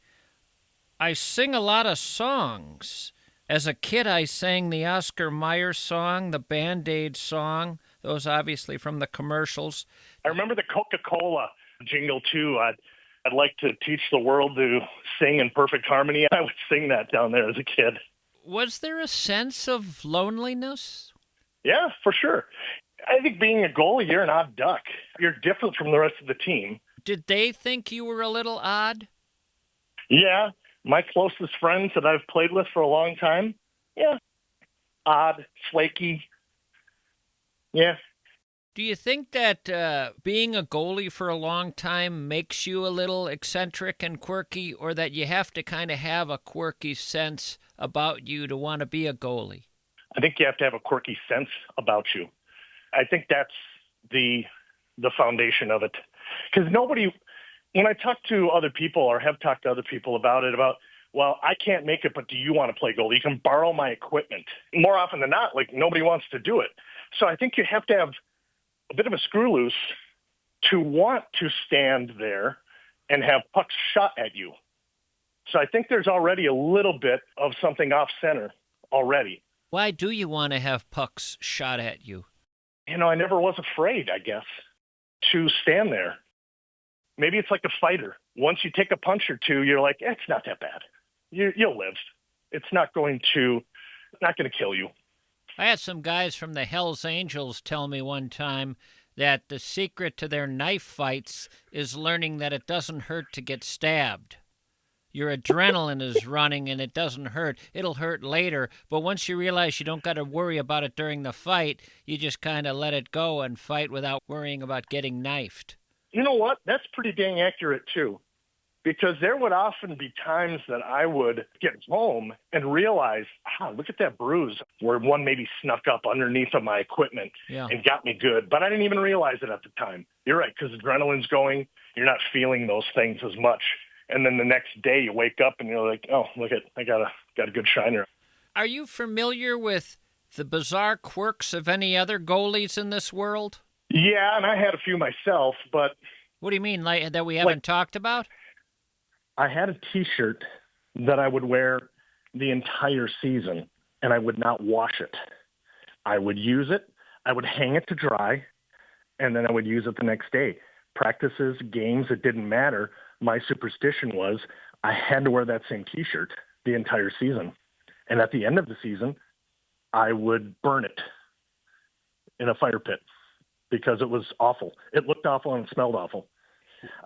A: I sing a lot of songs. As a kid, I sang the Oscar Mayer song, the Band-Aid song, those obviously from the commercials.
E: I remember the Coca-Cola jingle, too. I'd like to teach the world to sing in perfect harmony. I would sing that down there as a kid.
A: Was there a sense of loneliness?
E: Yeah, for sure. I think being a goalie, you're an odd duck. You're different from the rest of the team.
A: Did they think you were a little odd?
E: Yeah. My closest friends that I've played with for a long time, yeah. Odd, flaky. Yeah.
A: Do you think that being a goalie for a long time makes you a little eccentric and quirky, or that you have to kind of have a quirky sense about you to want to be a goalie?
E: I think you have to have a quirky sense about you. I think that's the foundation of it. Because nobody, when I talk to other people or have talked to other people about, well, I can't make it, but do you want to play goalie? You can borrow my equipment. More often than not, like, nobody wants to do it. So I think you have to have a bit of a screw loose to want to stand there and have pucks shot at you. So I think there's already a little bit of something off center already.
A: Why do you want to have pucks shot at you?
E: I never was afraid, I guess, to stand there. Maybe it's like a fighter. Once you take a punch or two, you're like, it's not that bad. You'll live. It's not going to kill you.
A: I had some guys from the Hells Angels tell me one time that the secret to their knife fights is learning that it doesn't hurt to get stabbed. Your adrenaline is running and it doesn't hurt. It'll hurt later, but once you realize you don't got to worry about it during the fight, you just kind of let it go and fight without worrying about getting knifed.
E: You know what? That's pretty dang accurate, too. Because there would often be times that I would get home and realize, look at that bruise where one maybe snuck up underneath of my equipment and got me good. But I didn't even realize it at the time. You're right, because adrenaline's going. You're not feeling those things as much. And then the next day you wake up and you're like, oh, look, I got a good shiner.
A: Are you familiar with the bizarre quirks of any other goalies in this world?
E: Yeah, and I had a few myself, but...
A: What do you mean, like, that we haven't talked about?
E: I had a T-shirt that I would wear the entire season, and I would not wash it. I would use it, I would hang it to dry, and then I would use it the next day. Practices, games, it didn't matter. My superstition was I had to wear that same T-shirt the entire season. And at the end of the season, I would burn it in a fire pit because it was awful. It looked awful and it smelled awful.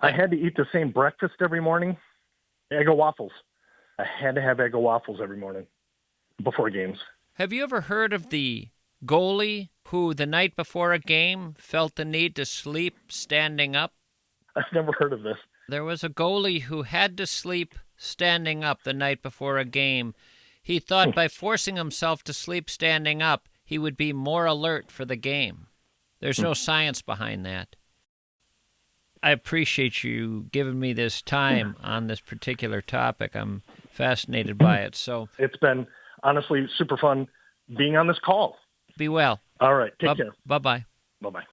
E: I had to eat the same breakfast every morning, Eggo waffles. I had to have Eggo waffles every morning before games.
A: Have you ever heard of the goalie who the night before a game felt the need to sleep standing up?
E: I've never heard of this.
A: There was a goalie who had to sleep standing up the night before a game. He thought by forcing himself to sleep standing up, he would be more alert for the game. There's no science behind that. I appreciate you giving me this time on this particular topic. I'm fascinated by it. So
E: it's been honestly super fun being on this call.
A: Be well.
E: All right. Take care.
A: Bye-bye.
E: Bye-bye.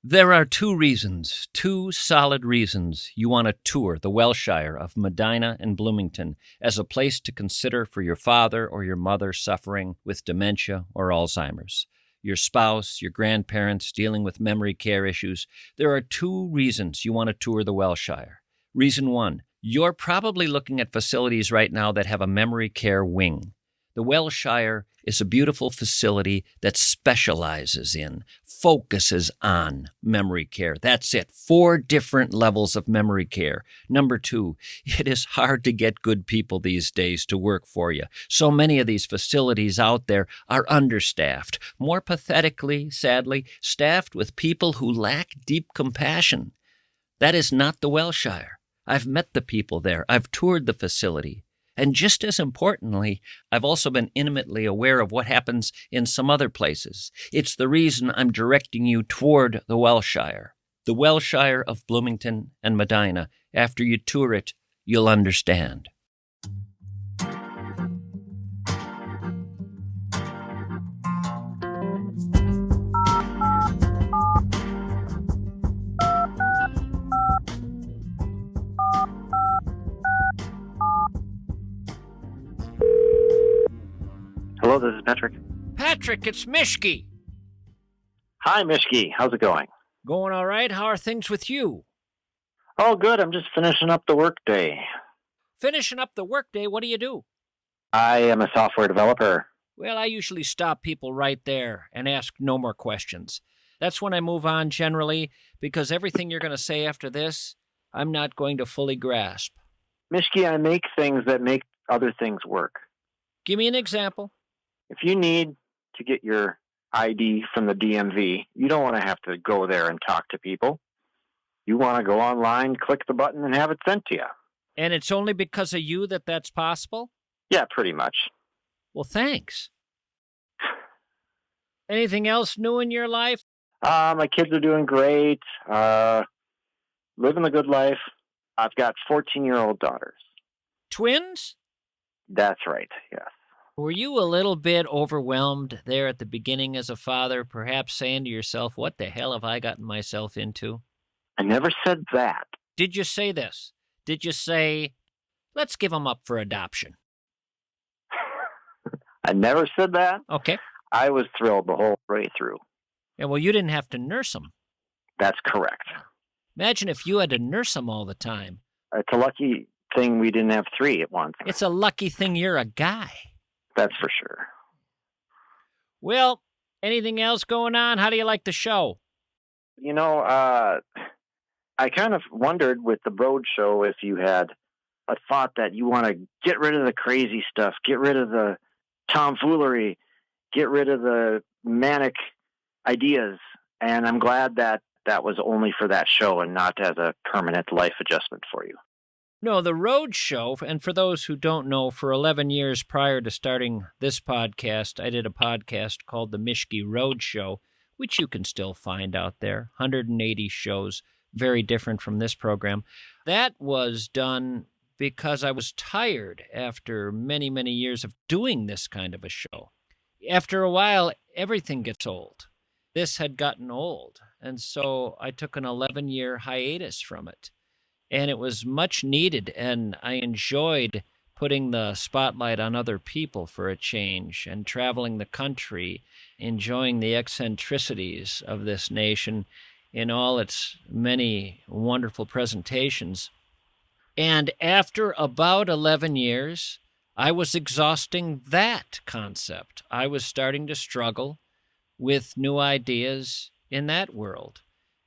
A: There are two solid reasons you want to tour the Wellshshire of Medina and Bloomington as a place to consider for your father or your mother suffering with dementia or Alzheimer's, your spouse, your grandparents dealing with memory care issues. There are two reasons you want to tour the Wellshshire. Reason one, you're probably looking at facilities right now that have a memory care wing. The Wellshshire is a beautiful facility that focuses on memory care. That's it. 4 different levels of memory care. Number 2, it is hard to get good people these days to work for you. So many of these facilities out there are understaffed. More pathetically, sadly, staffed with people who lack deep compassion. That is not the Wellshshire. I've met the people there. I've toured the facility. And just as importantly, I've also been intimately aware of what happens in some other places. It's the reason I'm directing you toward the Wellshshire of Bloomington and Medina. After you tour it, you'll understand.
F: Hello, this is Patrick.
A: Patrick, it's Mischke.
F: Hi, Mischke. How's it going?
A: Going all right. How are things with you?
F: Oh, good. I'm just finishing up the workday.
A: Finishing up the workday? What do?
F: I am a software developer.
A: Well, I usually stop people right there and ask no more questions. That's when I move on generally, because everything you're going to say after this, I'm not going to fully grasp.
F: Mischke, I make things that make other things work.
A: Give me an example.
F: If you need to get your ID from the DMV, you don't want to have to go there and talk to people. You want to go online, click the button, and have it sent to you.
A: And it's only because of you that that's possible?
F: Yeah, pretty much.
A: Well, thanks. Anything else new in your life?
F: My kids are doing great. Living the good life. I've got 14-year-old daughters.
A: Twins?
F: That's right, yes.
A: Were you a little bit overwhelmed there at the beginning as a father, perhaps saying to yourself, what the hell have I gotten myself into?
F: I never said that.
A: Did you say this? Did you say, let's give them up for adoption?
F: I never said that.
A: Okay.
F: I was thrilled the whole way through.
A: Yeah, well, you didn't have to nurse them.
F: That's correct.
A: Imagine if you had to nurse them all the time.
F: It's a lucky thing we didn't have 3 at once.
A: It's a lucky thing you're a guy.
F: That's for sure.
A: Well, anything else going on? How do you like the show?
F: You know, I kind of wondered with the road show if you had a thought that you want to get rid of the crazy stuff, get rid of the tomfoolery, get rid of the manic ideas. And I'm glad that that was only for that show and not as a permanent life adjustment for you.
A: No, the road show, and for those who don't know, for 11 years prior to starting this podcast, I did a podcast called the Mischke Road Show, which you can still find out there. 180 shows, very different from this program. That was done because I was tired after many, many years of doing this kind of a show. After a while, everything gets old. This had gotten old, and so I took an 11-year hiatus from it. And it was much needed, and I enjoyed putting the spotlight on other people for a change and traveling the country, enjoying the eccentricities of this nation in all its many wonderful presentations. And after about 11 years, I was exhausting that concept. I was starting to struggle with new ideas in that world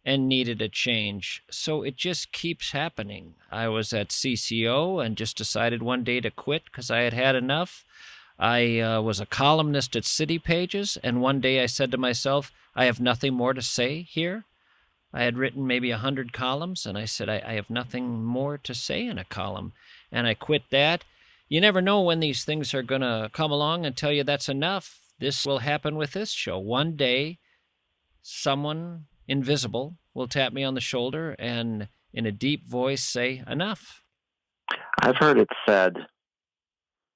A: and needed a change. So it just keeps happening. I was at CCO and just decided one day to quit because I had had enough. I was a columnist at City Pages, and one day I said to myself, I have nothing more to say here. I had written maybe 100 columns, and I said, I have nothing more to say in a column, and I quit that. You never know when these things are going to come along and tell you that's enough. This will happen with this show. One day, someone invisible will tap me on the shoulder and in a deep voice say, enough.
F: I've heard it said,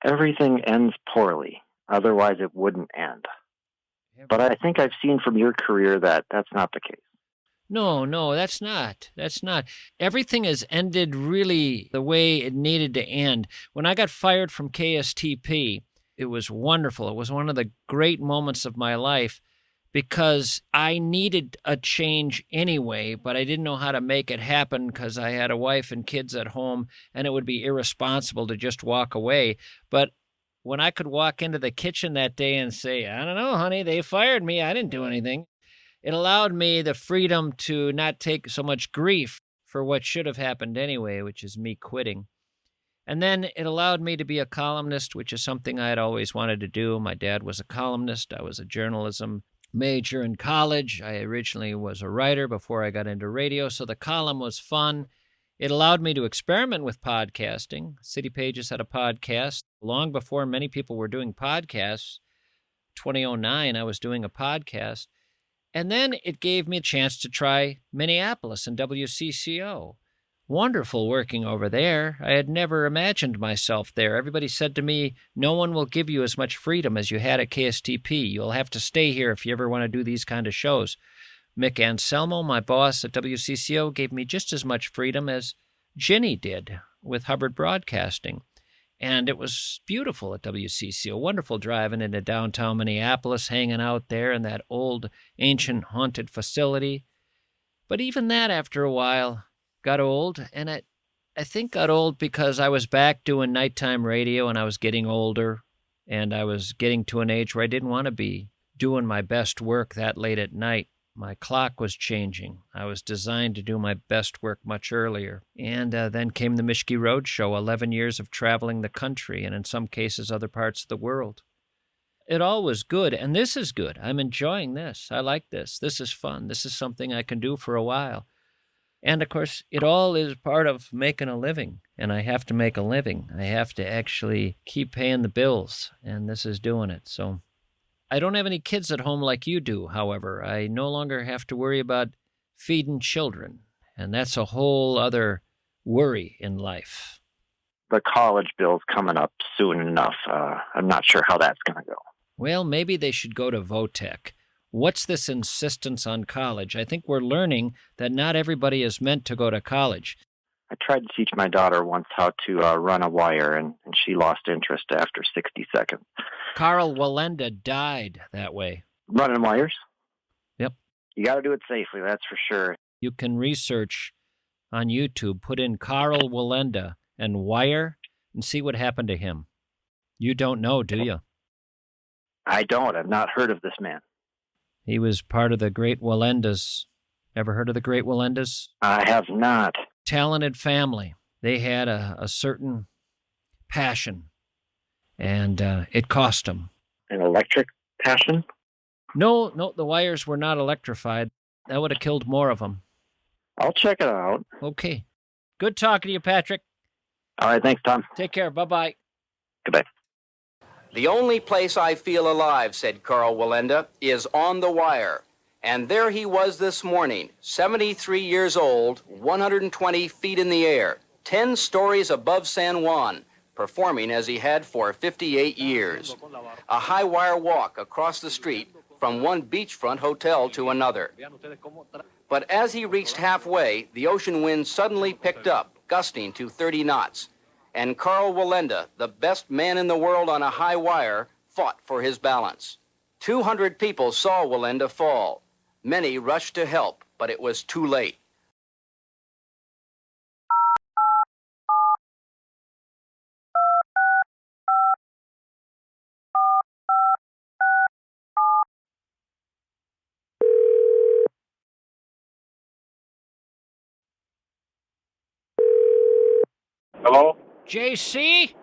F: everything ends poorly, otherwise it wouldn't end. But I think I've seen from your career that that's not the case.
A: No, that's not. That's not. Everything has ended really the way it needed to end. When I got fired from KSTP, it was wonderful. It was one of the great moments of my life because I needed a change anyway, but I didn't know how to make it happen because I had a wife and kids at home, and it would be irresponsible to just walk away. But when I could walk into the kitchen that day and say, I don't know, honey, they fired me. I didn't do anything. It allowed me the freedom to not take so much grief for what should have happened anyway, which is me quitting. And then it allowed me to be a columnist, which is something I had always wanted to do. My dad was a columnist. I was a journalism major in college. I originally was a writer before I got into radio, so the column was fun. It allowed me to experiment with podcasting. City Pages had a podcast. Long before many people were doing podcasts, 2009, I was doing a podcast. And then it gave me a chance to try Minneapolis and WCCO. Wonderful working over there. I had never imagined myself there. Everybody said to me, no one will give you as much freedom as you had at KSTP. You'll have to stay here if you ever want to do these kind of shows. Mick Anselmo, my boss at WCCO, gave me just as much freedom as Ginny did with Hubbard Broadcasting. And it was beautiful at WCCO. Wonderful driving into downtown Minneapolis, hanging out there in that old, ancient, haunted facility. But even that, after a while, got old, and I think got old because I was back doing nighttime radio, and I was getting older, and I was getting to an age where I didn't want to be doing my best work that late at night. My clock was changing. I was designed to do my best work much earlier. And then came the Mischke Road Show, 11 years of traveling the country, and in some cases other parts of the world. It all was good, and this is good. I'm enjoying this. I like this. This is fun. This is something I can do for a while. And, of course, it all is part of making a living, and I have to make a living. I have to actually keep paying the bills, and this is doing it. So I don't have any kids at home like you do, however. I no longer have to worry about feeding children, and that's a whole other worry in life.
F: The college bill's coming up soon enough. I'm not sure how that's going to go.
A: Well, maybe they should go to Votech. What's this insistence on college? I think we're learning that not everybody is meant to go to college.
F: I tried to teach my daughter once how to run a wire, and she lost interest after 60 seconds.
A: Carl Wallenda died that way.
F: Running wires?
A: Yep.
F: You got to do it safely, that's for sure.
A: You can research on YouTube, put in Carl Wallenda and wire, and see what happened to him. You don't know, do you?
F: I don't. I've not heard of this man.
A: He was part of the Great Wallendas. Ever heard of the Great Wallendas?
F: I have not.
A: Talented family. They had a certain passion, and it cost them.
F: An electric passion?
A: No, the wires were not electrified. That would have killed more of them.
F: I'll check it out.
A: Okay. Good talking to you, Patrick.
F: All right, thanks, Tom.
A: Take care. Bye-bye.
F: Goodbye.
G: The only place I feel alive, said Carl Wallenda, is on the wire. And there he was this morning, 73 years old, 120 feet in the air, 10 stories above San Juan, performing as he had for 58 years. A high wire walk across the street from one beachfront hotel to another. But as he reached halfway, the ocean wind suddenly picked up, gusting to 30 knots. And Carl Wallenda, the best man in the world on a high wire, fought for his balance. 200 people saw Wallenda fall. Many rushed to help, but it was too late.
H: Hello?
A: JC?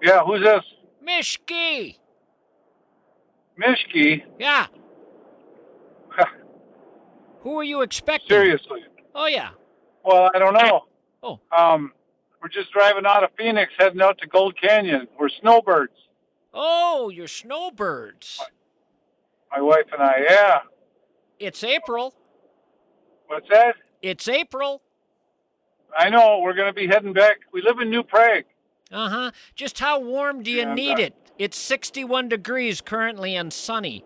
H: Yeah, who's this?
A: Mischke!
H: Mischke?
A: Yeah. Who are you expecting?
H: Seriously?
A: Oh, yeah.
H: Well, I don't know.
A: Oh.
H: We're just driving out of Phoenix, heading out to Gold Canyon. We're snowbirds.
A: Oh, you're snowbirds.
H: My wife and I, yeah.
A: It's April.
H: What's that?
A: It's April.
H: I know, we're going to be heading back. We live in New Prague.
A: Uh-huh. Just how warm do you need it? It's 61 degrees currently and sunny.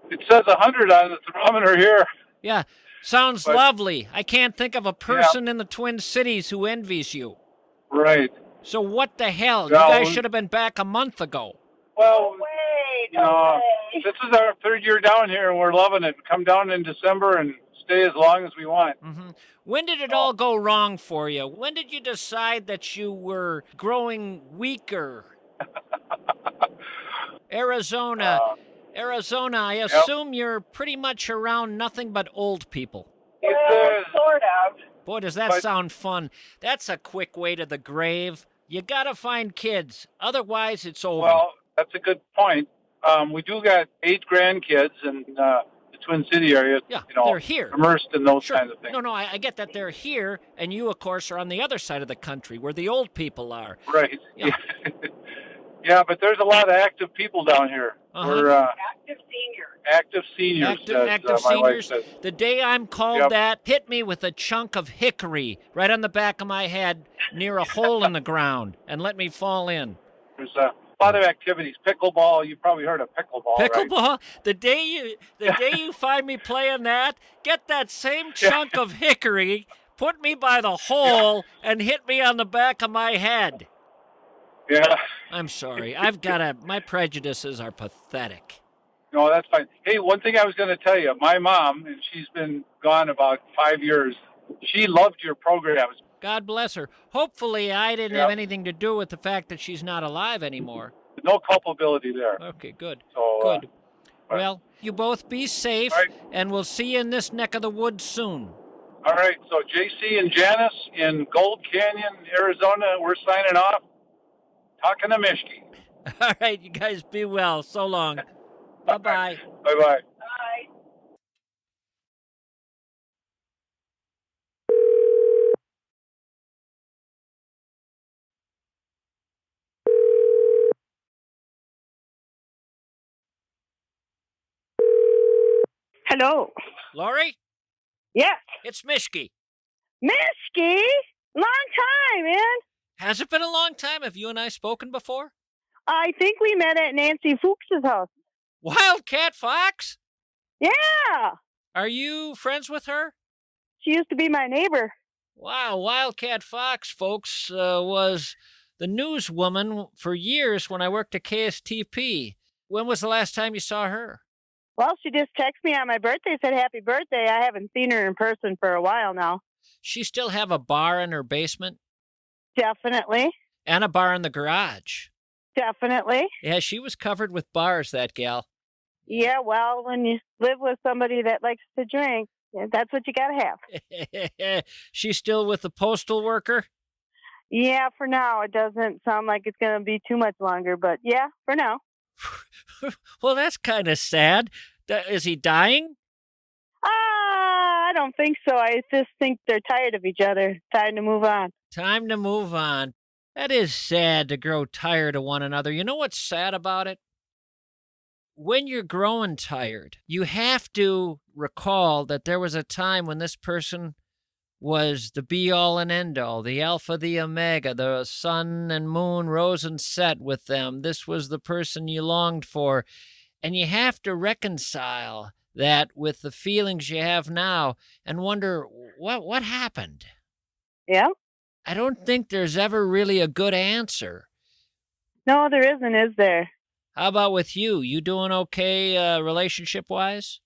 H: It says 100 on the thermometer here.
A: Yeah, sounds lovely. I can't think of a person in the Twin Cities who envies you.
H: Right.
A: So what the hell?
H: No,
A: You guys should have been back a month ago.
H: Well, this is our third year down here, and we're loving it. Come down in December and stay as long as we want.
A: Mm-hmm. When did it all go wrong for you? When did you decide that you were growing weaker? Arizona, I assume you're pretty much around nothing but old people.
H: Sort of.
A: Boy, does that sound fun. That's a quick way to the grave. You gotta find kids. Otherwise, it's over.
H: Well, that's a good point. We do got 8 grandkids in the Twin City area.
A: Yeah, they're here.
H: Immersed in those
A: Sure.
H: kinds of things.
A: No, I get that they're here, and you, of course, are on the other side of the country where the old people are.
H: Right.
A: Yeah.
H: Yeah, but there's a lot of active people down here.
A: Uh-huh.
H: We're
I: Active seniors.
H: active seniors.
A: Active
H: my
A: seniors.
H: wife says.
A: The day I'm called that, hit me with a chunk of hickory right on the back of my head near a hole in the ground and let me fall in.
H: There's a lot of activities. Pickleball. You probably heard of pickleball,
A: Pickleball?
H: right?
A: The day you find me playing that, get that same chunk of hickory, put me by the hole, and hit me on the back of my head.
H: Yeah.
A: I'm sorry. My prejudices are pathetic.
H: No, that's fine. Hey, one thing I was going to tell you. My mom, and she's been gone about 5 years, she loved your programs.
A: God bless her. Hopefully I didn't have anything to do with the fact that she's not alive anymore.
H: No culpability there.
A: Okay, good.
H: So,
A: Good. Well, you both be safe, and we'll see you in this neck of the woods soon.
H: All right, so JC and Janice in Gold Canyon, Arizona, we're signing off. Talking to Mischke.
A: All right, you guys be well. So long. Bye-bye.
H: Bye-bye.
I: Bye. Hello.
A: Lori?
I: Yes.
A: It's Mischke.
I: Mischke? Long time, man.
A: Has it been a long time? Have you and I spoken before?
I: I think we met at Nancy Fuchs's house.
A: Wildcat Fox?
I: Yeah.
A: Are you friends with her?
I: She used to be my neighbor.
A: Wow, Wildcat Fox, folks, was the newswoman for years when I worked at KSTP. When was the last time you saw her?
I: Well, she just texted me on my birthday, said happy birthday. I haven't seen her in person for a while now.
A: She still have a bar in her basement?
I: Definitely.
A: And a bar in the garage?
I: Definitely.
A: Yeah, she was covered with bars, that gal.
I: Yeah, well, when you live with somebody that likes to drink, yeah, that's what you got to have.
A: She's still with the postal worker?
I: Yeah, for now. It doesn't sound like it's going to be too much longer, but yeah, for now.
A: Well, that's kind of sad. Is he dying?
I: I don't think so. I just think they're tired of each other. Time to move on.
A: Time to move on. That is sad to grow tired of one another. You know what's sad about it? When you're growing tired, you have to recall that there was a time when this person was the be-all and end-all, the alpha, the omega, the sun and moon rose and set with them. This was the person you longed for. And you have to reconcile that with the feelings you have now and wonder, what happened?
I: Yeah?
A: I don't think there's ever really a good answer.
I: No, there isn't, is there?
A: How about with you? You doing okay relationship-wise?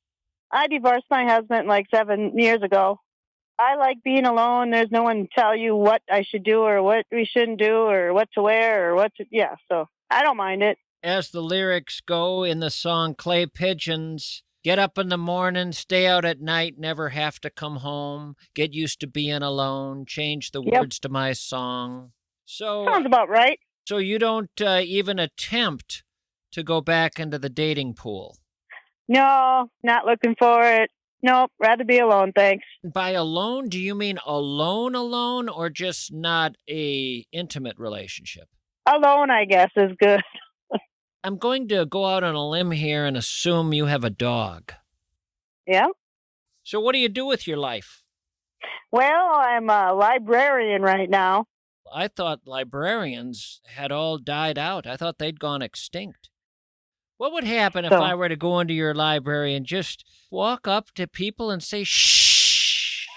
I: I divorced my husband like 7 years ago. I like being alone. There's no one to tell you what I should do or what we shouldn't do or what to wear or what to... Yeah, so I don't mind it.
A: As the lyrics go in the song Clay Pigeons, get up in the morning, stay out at night, never have to come home, get used to being alone, change the words to my song. So
I: sounds about right.
A: So you don't even attempt to go back into the dating pool?
I: No, not looking for it. Nope, rather be alone, thanks.
A: By alone, do you mean alone, or just not a intimate relationship?
I: Alone, I guess, is good.
A: I'm going to go out on a limb here and assume you have a dog.
I: Yeah?
A: So what do you do with your life?
I: Well, I'm a librarian right now.
A: I thought librarians had all died out. I thought they'd gone extinct. What would happen if I were to go into your library and just walk up to people and say, shh?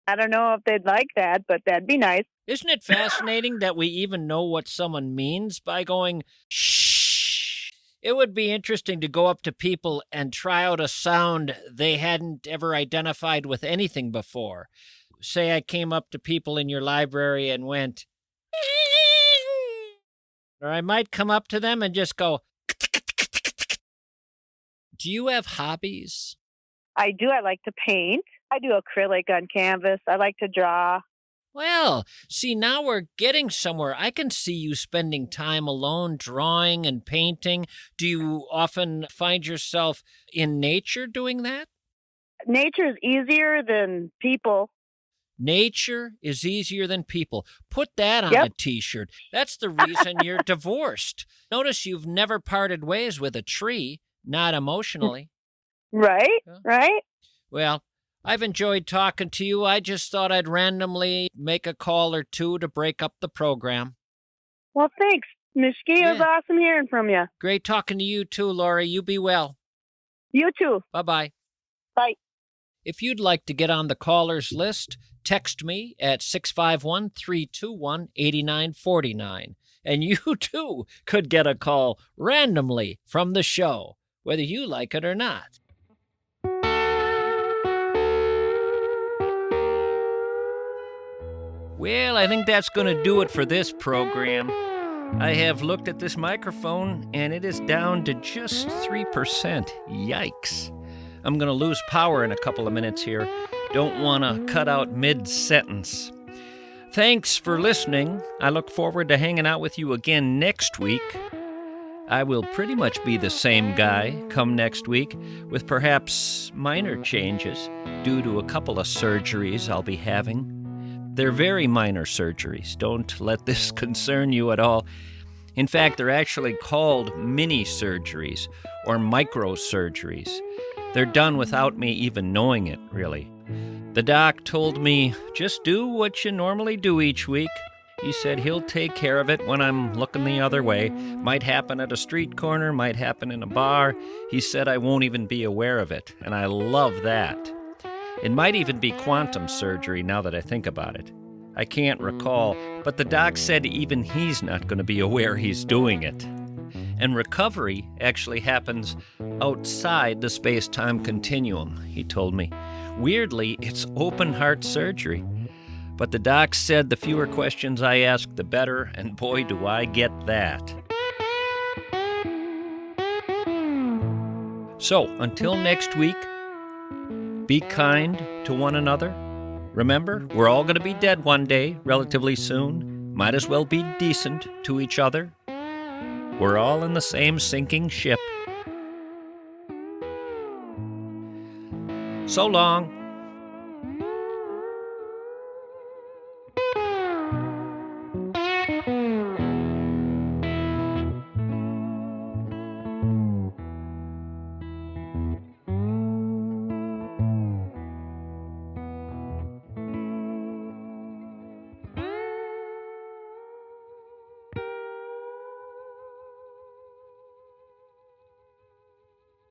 I: I don't know if they'd like that, but that'd be nice.
A: Isn't it fascinating that we even know what someone means by going, shh? It would be interesting to go up to people and try out a sound they hadn't ever identified with anything before. Say I came up to people in your library and went, or I might come up to them and just go, do you have hobbies?
I: I do. I like to paint. I do acrylic on canvas. I like to draw.
A: Well, see, now we're getting somewhere. I can see you spending time alone drawing and painting. Do you often find yourself in nature doing that?
I: Nature is easier than people.
A: Nature is easier than people. Put that on a T-shirt. That's the reason you're divorced. Notice you've never parted ways with a tree, not emotionally.
I: Right, right.
A: Well, I've enjoyed talking to you. I just thought I'd randomly make a call or two to break up the program.
I: Well, thanks, Mischke. It was awesome hearing from you.
A: Great talking to you too, Lori. You be well.
I: You too.
A: Bye-bye.
I: Bye.
A: If you'd like to get on the callers list, text me at 651-321-8949. And you, too, could get a call randomly from the show, whether you like it or not. Well, I think that's going to do it for this program. I have looked at this microphone, and it is down to just 3%. Yikes. I'm going to lose power in a couple of minutes here. Don't want to cut out mid-sentence. Thanks for listening. I look forward to hanging out with you again next week. I will pretty much be the same guy come next week, with perhaps minor changes due to a couple of surgeries I'll be having. They're very minor surgeries. Don't let this concern you at all. In fact, they're actually called mini-surgeries or micro-surgeries. They're done without me even knowing it, really. The doc told me, just do what you normally do each week. He said he'll take care of it when I'm looking the other way. Might happen at a street corner, might happen in a bar. He said I won't even be aware of it, and I love that. It might even be quantum surgery now that I think about it. I can't recall, but the doc said even he's not going to be aware he's doing it. And recovery actually happens outside the space-time continuum, he told me. Weirdly, it's open-heart surgery. But the doc said the fewer questions I ask, the better, and boy, do I get that. So, until next week, be kind to one another. Remember, we're all going to be dead one day, relatively soon. Might as well be decent to each other. We're all in the same sinking ship. So long.